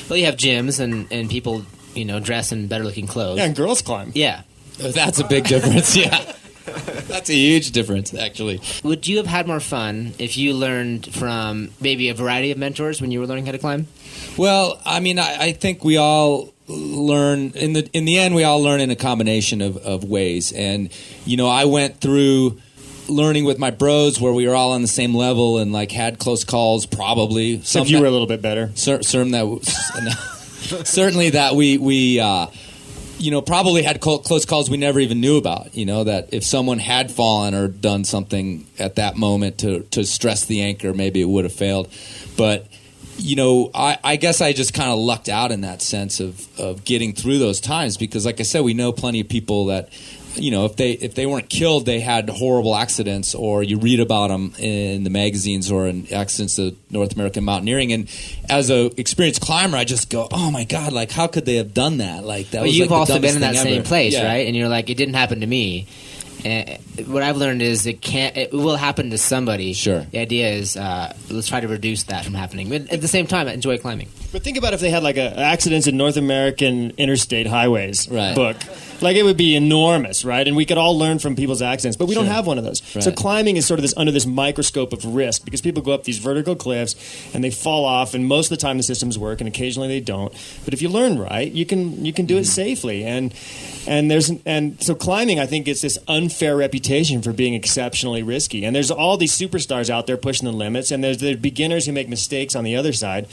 Well, you have gyms and people, you know, dress in better looking clothes.
Yeah, and girls climb.
Yeah.
That's a big difference, yeah. That's a huge difference, actually.
Would you have had more fun if you learned from maybe a variety of mentors when you were learning how to climb?
Well, I mean, I think we all learn in the end. We all learn in a combination of ways, and you know, I went through learning with my bros where we were all on the same level and like had close calls. Probably
some you were a little bit better.
Certainly that we you know, probably had close calls we never even knew about. You know, that if someone had fallen or done something at that moment to stress the anchor, maybe it would have failed. But, you know, I guess I just kind of lucked out in that sense of getting through those times because, like I said, we know plenty of people that, you know, if they weren't killed, they had horrible accidents, or you read about them in the magazines or in accidents of North American mountaineering. And as an experienced climber, I just go, oh my God, like how could they have done that? Like that.
But
was
you've
like
also
the
been in that
dumbest thing
same
ever.
place,
Yeah.
right? And you're like, it didn't happen to me. And what I've learned is it will happen to somebody.
Sure.
The idea is let's try to reduce that from happening. But at the same time, I enjoy climbing.
But think about if they had like a accidents in North American interstate highways book. Like, it would be enormous, right? And we could all learn from people's accidents, but we don't have one of those.
Right.
So climbing is sort of under this microscope of risk because people go up these vertical cliffs and they fall off, and most of the time the systems work, and occasionally they don't. But if you learn right, you can do it safely. And so climbing, I think, gets this unfair reputation for being exceptionally risky. And there's all these superstars out there pushing the limits, and there's the beginners who make mistakes on the other side.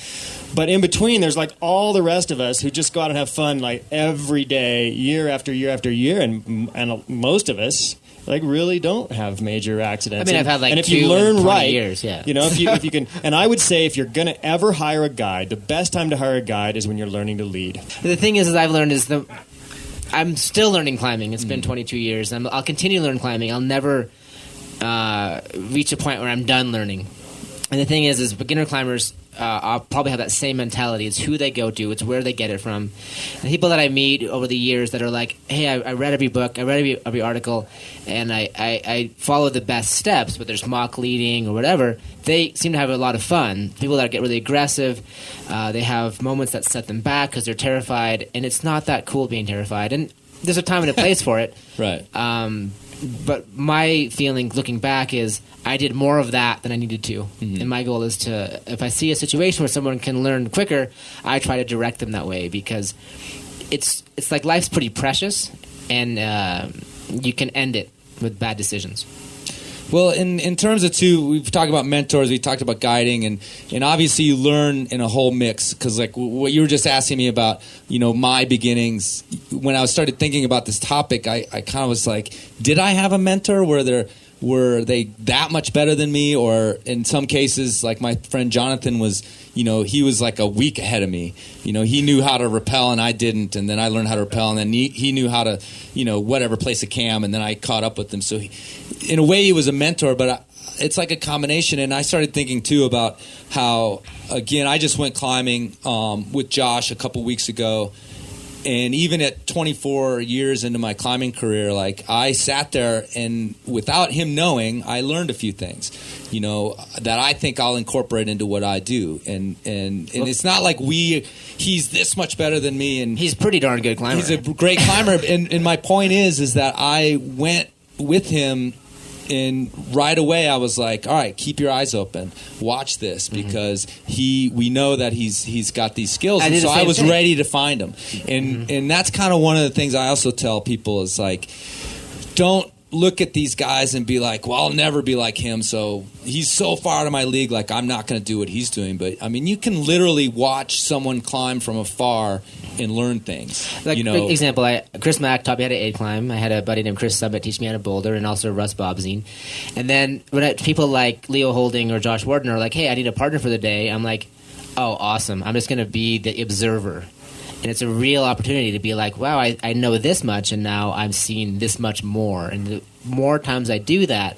But in between, there's like all the rest of us who just go out and have fun like every day, year after year after year, and most of us like really don't have major accidents.
I mean, I've had like
and if
2
you learn
in 20
right,
years, yeah.
you know, if you can. And I would say if you're going to ever hire a guide, the best time to hire a guide is when you're learning to lead.
The thing is I've learned is I'm still learning climbing. It's been 22 years. I'll continue to learn climbing. I'll never reach a point where I'm done learning. And the thing is beginner climbers, I'll probably have that same mentality. It's who they go to. It's where they get it from. And the people that I meet over the years that are like, hey, I read every book, I read every article, and I follow the best steps, but there's mock leading or whatever, they seem to have a lot of fun. People that get really aggressive, they have moments that set them back because they're terrified, and it's not that cool being terrified. And there's a time and a place for it.
Right.
But my feeling looking back is I did more of that than I needed to.
Mm-hmm.
And my goal is to, if I see a situation where someone can learn quicker, I try to direct them that way because it's like life's pretty precious, and you can end it with bad decisions.
Well, in terms of we've talked about mentors, we talked about guiding, and obviously you learn in a whole mix, because like what you were just asking me about, my beginnings. When I started thinking about this topic, I kind of was like, did I have a mentor? Were they that much better than me? Or in some cases, like my friend Jonathan was, he was like a week ahead of me. He knew how to rappel and I didn't, and then I learned how to rappel, and then he knew how to, place a cam, and then I caught up with him. So in a way, he was a mentor, but it's like a combination. And I started thinking too about how, again, I just went climbing with Josh a couple weeks ago. And even at 24 years into my climbing career, like I sat there and without him knowing, I learned a few things, that I think I'll incorporate into what I do. And it's not like he's this much better than me. And
he's a pretty darn good climber.
He's a great climber. and my point is that I went with him. And right away, I was like, "All right, keep your eyes open. Watch this, because we know that he's got these skills." And so I was ready to find him, and that's kind of one of the things I also tell people is like, don't look at these guys and be like, "Well, I'll never be like him." So he's so far out of my league, like I'm not going to do what he's doing. But I mean, you can literally watch someone climb from afar and learn things.
Like example, Chris Mack taught me how to aid climb. I had a buddy named Chris Summit teach me how to boulder, and also Russ Bobzine. And then when people like Leo Holding or Josh Warden are like, "Hey, I need a partner for the day," I'm like, "Oh, awesome! I'm just going to be the observer." And it's a real opportunity to be like, wow, I know this much, and now I'm seeing this much more. And the more times I do that,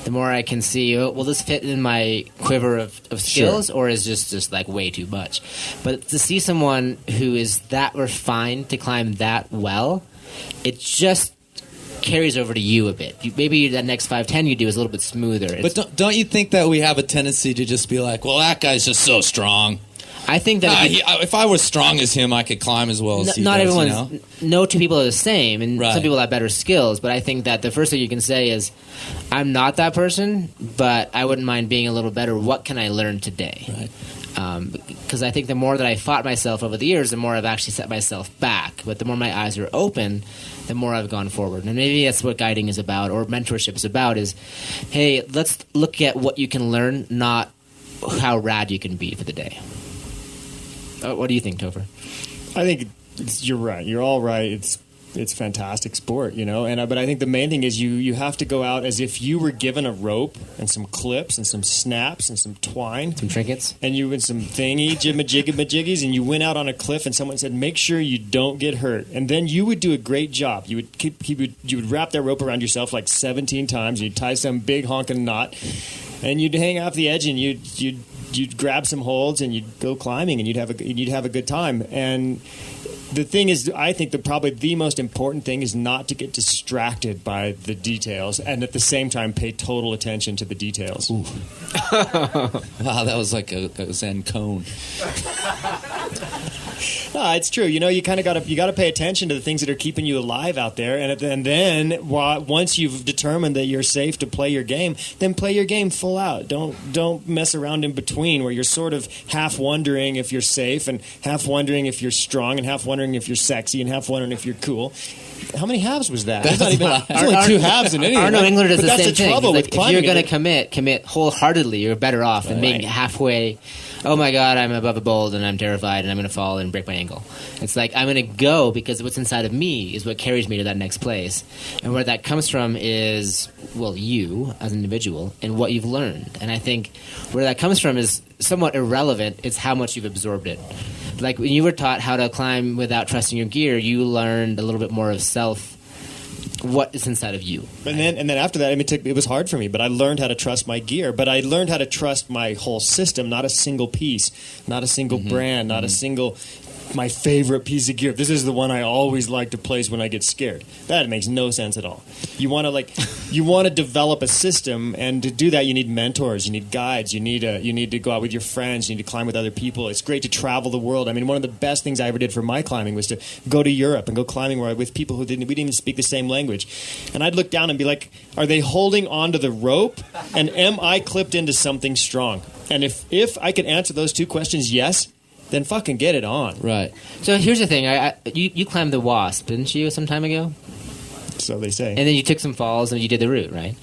the more I can see, will this fit in my quiver of skills, or is just like way too much? But to see someone who is that refined to climb that well, it just carries over to you a bit. Maybe that next 5-10 you do is a little bit smoother.
But don't you think that we have a tendency to just be like, well, that guy's just so strong?
I think that
if I was strong as him, I could climb as well as he does.
Everyone. No two people are the same, and some people have better skills. But I think that the first thing you can say is, "I'm not that person, but I wouldn't mind being a little better. What can I learn today?" Right. Because I think the more that I fought myself over the years, the more I've actually set myself back. But the more my eyes are open, the more I've gone forward. And maybe that's what guiding is about, or mentorship is about. Is, hey, let's look at what you can learn, not how rad you can be for the day. What do you think, Topher?
I think you're right. You're all right. It's fantastic sport, but I think the main thing is you have to go out as if you were given a rope and some clips and some snaps and some twine,
some trinkets,
and you and some thingy majiggies, and you went out on a cliff and someone said, "Make sure you don't get hurt," and then you would do a great job. You would you would wrap that rope around yourself like 17 times. You'd tie some big honking knot, and you'd hang off the edge, and you'd grab some holds and you'd go climbing, and you'd have a good time. And the thing is, I think that probably the most important thing is not to get distracted by the details, and at the same time pay total attention to the details.
Wow, that was like a Zen cone.
No, it's true. You kind of got to pay attention to the things that are keeping you alive out there, and then once you've determined that you're safe to play your game, then play your game full out. Don't mess around in between where you're sort of half wondering if you're safe, and half wondering if you're strong, and half wondering if you're sexy, and half wondering if you're cool. How many halves was that? There's only 2 halves in anything.
Arno Engler does the same thing.
That's the trouble with climbing.
If you're going to commit wholeheartedly. You're better off than being halfway. Oh my God, I'm above a boulder and I'm terrified and I'm going to fall and break my ankle. It's like I'm going to go because what's inside of me is what carries me to that next place. And where that comes from is, well, you as an individual and what you've learned. And I think where that comes from is somewhat irrelevant. It's how much you've absorbed it. Like when you were taught how to climb without trusting your gear, you learned a little bit more of what is inside of you.
And then after that, it was hard for me, but I learned how to trust my gear. But I learned how to trust my whole system, not a single piece, not a single brand, not a single my favorite piece of gear. This is the one I always like to place when I get scared. That makes no sense at all. You want to develop a system, and to do that, you need mentors, you need guides, you need to go out with your friends, you need to climb with other people. It's great to travel the world. I mean, one of the best things I ever did for my climbing was to go to Europe and go climbing with people we didn't even speak the same language. And I'd look down and be like, are they holding onto the rope? And am I clipped into something strong? And if I could answer those 2 questions, yes, then fucking get it on.
Right.
So here's the thing. You climbed the Wasp, didn't you, some time ago?
So they say.
And then you took some falls and you did the route, right?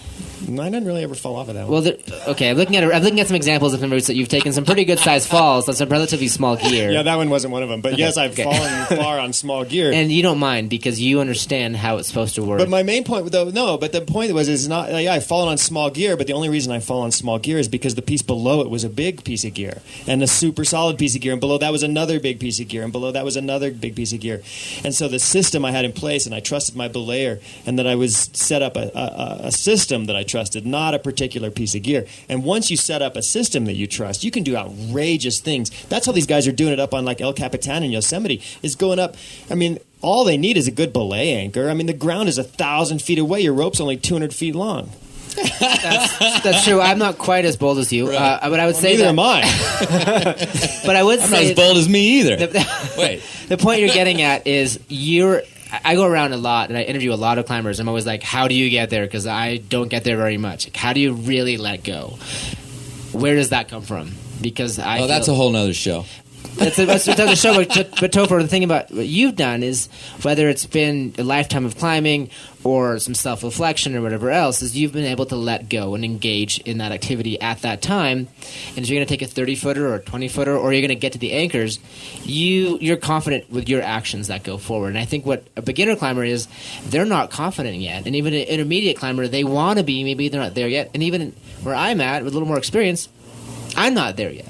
I didn't really ever fall off of that one.
Well, okay. I'm looking at some examples of some routes that you've taken some pretty good sized falls on some relatively small gear.
Yeah, that one wasn't one of them. But yes, I've fallen far on small gear.
And you don't mind because you understand how it's supposed to work.
But my main point, though, but the point is not. Yeah, I've fallen on small gear, but the only reason I fall on small gear is because the piece below it was a big piece of gear and a super solid piece of gear, and below that was another big piece of gear, and below that was another big piece of gear. And so the system I had in place, and I trusted my belayer, and that I was set up a system that I trusted, not a particular piece of gear. And once you set up a system that you trust, you can do outrageous things. That's how these guys are doing it up on like El Capitan in Yosemite, is going up. I mean, all they need is a good belay anchor. I mean, the ground is 1,000 feet away. Your rope's only 200 feet long.
That's true. I'm not quite as bold as you,
right.
But I would say
neither am I.
But I would
I'm
say
not as bold as me either.
Wait. The point you're getting at is I go around a lot and I interview a lot of climbers. I'm always like, how do you get there? Because I don't get there very much. Like, how do you really let go? Where does that come from? Because
that's a whole nother show.
That's another show. But Topher, the thing about what you've done is, whether it's been a lifetime of climbing or some self-reflection or whatever else, is you've been able to let go and engage in that activity at that time. And if you're going to take a 30-footer or a 20-footer, or you're going to get to the anchors, you're confident with your actions that go forward. And I think what a beginner climber is, they're not confident yet. And even an intermediate climber, they want to be, maybe they're not there yet. And even where I'm at, with a little more experience, I'm not there yet,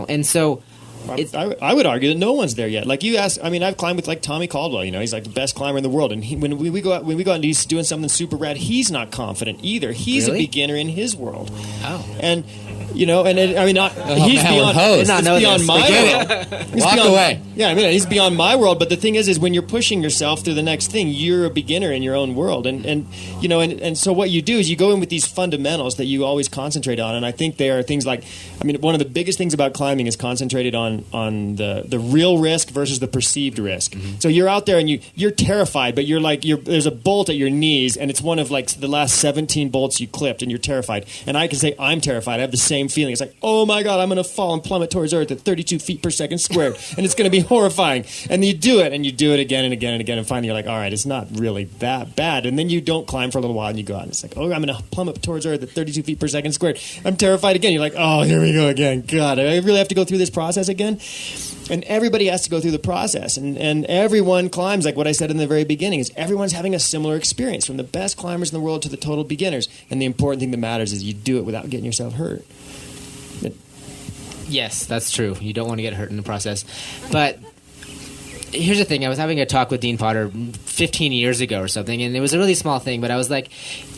And so
I would argue that no one's there yet. Like you asked, I mean, I've climbed with like Tommy Caldwell. He's like the best climber in the world. And when we go out and he's doing something super rad, he's not confident either. He's
really?
A beginner in his world.
Oh,
and he's beyond.
It's
beyond my world.
Walk away.
Yeah, I mean, he's beyond my world. But the thing is when you're pushing yourself through the next thing, you're a beginner in your own world. And so what you do is you go in with these fundamentals that you always concentrate on. And I think they are things like, I mean, one of the biggest things about climbing is concentrated on the real risk versus the perceived risk. Mm-hmm. So you're out there and you're terrified, but there's a bolt at your knees, and it's one of like the last 17 bolts you clipped, and you're terrified. And I can say I'm terrified. I have the same feeling. It's like, oh my God, I'm going to fall and plummet towards Earth at 32 feet per second squared, and it's going to be horrifying. And you do it, and you do it again and again and again, and finally you're like, all right, it's not really that bad. And then you don't climb for a little while, and you go out, and it's like, oh, I'm going to plummet towards Earth at 32 feet per second squared. I'm terrified again. You're like, oh, here we go again. God, I really have to go through this process again? And everybody has to go through the process. And everyone climbs, like what I said in the very beginning, is everyone's having a similar experience, from the best climbers in the world to the total beginners. And the important thing that matters is you do it without getting yourself hurt.
yes, that's true. You don't want to get hurt in the process. But here's the thing. I was having a talk with Dean Potter 15 years ago or something, and it was a really small thing, but I was like,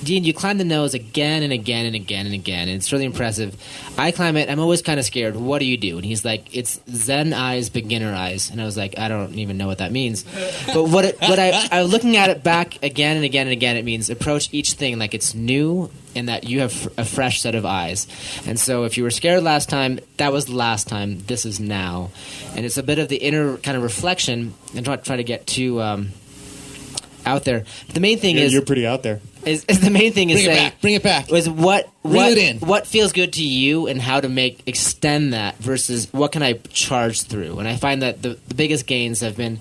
Dean, you climb the nose again and again and again and again, and it's really impressive. I climb it. I'm always kind of scared. What do you do? And he's like, it's Zen eyes, beginner eyes. And I was like, I don't even know what that means. But what I looking at it back again and again and again, it means approach each thing like it's new and that you have a fresh set of eyes. And so if you were scared last time, that was the last time. This is now. And it's a bit of the inner kind of reflection, and try to get too out there. But the main thing is...
You're pretty out there.
Is the main thing is
Bring it back.
Was what feels good to you, and how to extend that versus what can I charge through. And I find that the biggest gains have been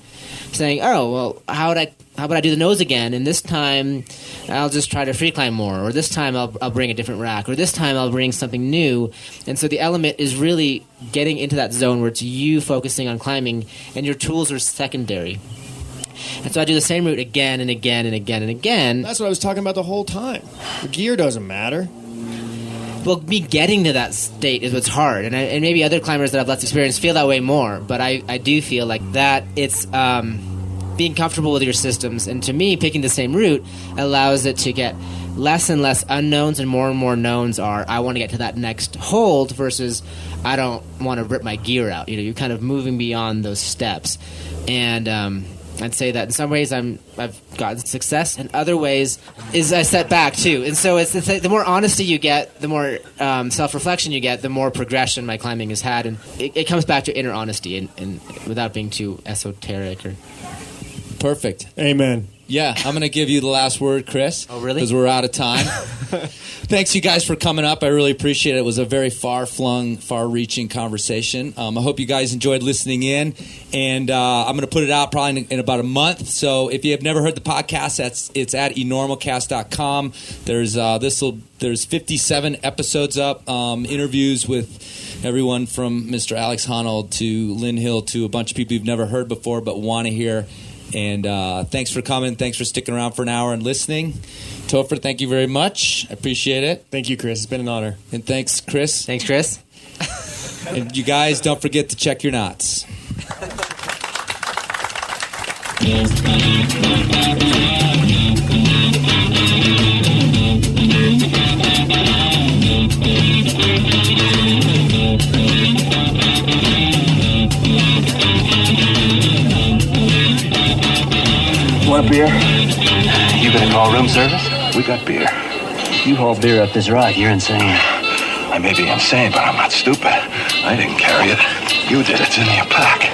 saying, oh, well, how would I do the nose again? And this time I'll just try to free climb more, or this time I'll bring a different rack, or this time I'll bring something new. And so the element is really getting into that zone where it's you focusing on climbing and your tools are secondary. And so I do the same route again and again and again and again.
That's what I was talking about the whole time. The gear doesn't matter.
Well, me getting to that state is what's hard. And maybe other climbers that have less experience feel that way more. But I do feel like that it's being comfortable with your systems. And to me, picking the same route allows it to get less and less unknowns and more knowns are, I want to get to that next hold versus I don't want to rip my gear out. You know, you're kind of moving beyond those steps. And... I'd say that in some ways I've gotten success, in other ways is I set back too. And so it's the more honesty you get, the more self-reflection you get, the more progression my climbing has had. And it comes back to inner honesty and without being too esoteric. Or
Perfect.
Amen.
Yeah, I'm going to give you the last word, Chris.
Oh, really?
Because we're out of time. Thanks, you guys, for coming up. I really appreciate it. It was a very far-flung, far-reaching conversation. I hope you guys enjoyed listening in. And I'm going to put it out probably in about a month. So if you have never heard the podcast, it's at enormalcast.com. There's 57 episodes up, interviews with everyone from Mr. Alex Honnold to Lynn Hill to a bunch of people you've never heard before but want to hear. And thanks for coming. Thanks for sticking around for an hour and listening. Topher, thank you very much. I appreciate it.
Thank you, Chris. It's been an honor.
And thanks, Chris.
Thanks, Chris.
And you guys, don't forget to check your knots.
Want a beer? You gonna call room service? We got beer.
You haul beer up this ride, you're insane.
I may be insane, but I'm not stupid. I didn't carry it. You did. It's in your pack.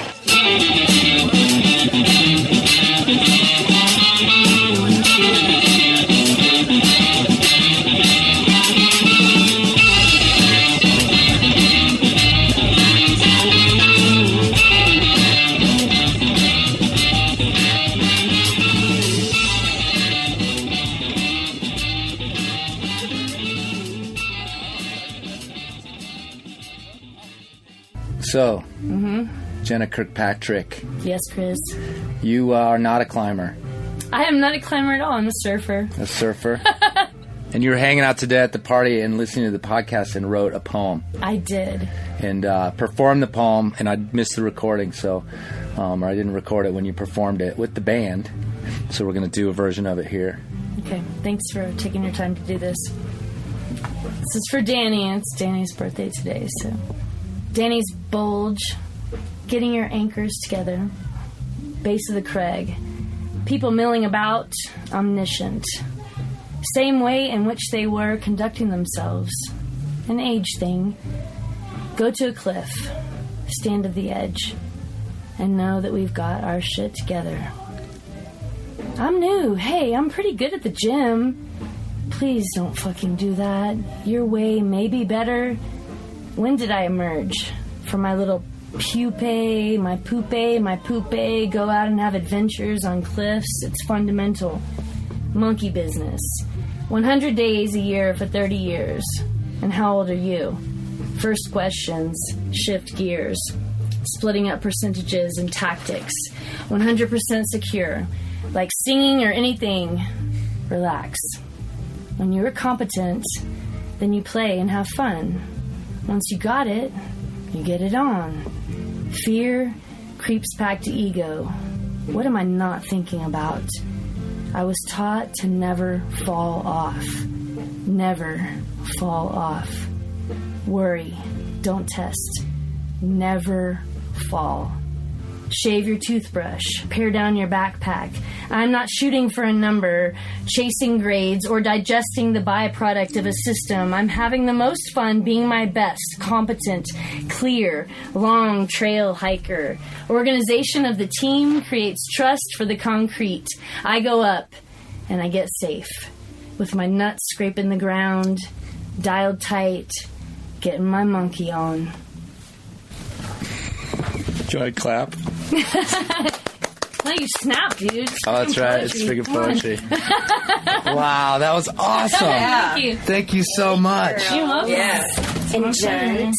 So, Jenna Kirkpatrick,
Yes, Chris.
you are not a climber,
I am not a climber at all. I'm a surfer.
a surfer, and you were hanging out today at the party and listening to the podcast and wrote a poem
I did.
and performed the poem, and I missed the recording, so or I didn't record it when you performed it with the band, so we're going to do a version of it here.
Okay, thanks for taking your time to do this. This is for Danny, and it's Danny's birthday today, so... Danny's bulge, getting your anchors together, base of the crag, people milling about, omniscient, same way in which they were conducting themselves, an age thing. Go to a cliff, stand at the edge, and know that we've got our shit together. I'm new. Hey, I'm pretty good at the gym. Please don't fucking do that. Your way may be better. When did I emerge from my little pupae, my poopay, go out and have adventures on cliffs? It's fundamental. Monkey business. 100 days a year for 30 years. And how old are you? First questions, shift gears. Splitting up percentages and tactics. 100% secure. Like singing or anything, relax. When you're competent, then you play and have fun. Once you got it, you get it on. Fear creeps back to ego. What am I not thinking about? I was taught to never fall off. Never fall off. Worry. Don't test. Never fall. Shave your toothbrush. Pare down your backpack. I'm not shooting for a number, chasing grades, or digesting the byproduct of a system. I'm having the most fun being my best, competent, clear, long trail hiker. Organization of the team creates trust for the concrete. I go up, and I get safe. With my nuts scraping the ground, dialed tight, getting my monkey on.
Do you want to clap?
No, you snap, dude.
Oh, that's right. It's freaking poetry. Wow, that was awesome.
Thank you.
Thank you so much.
You're welcome.
Yes. And gents,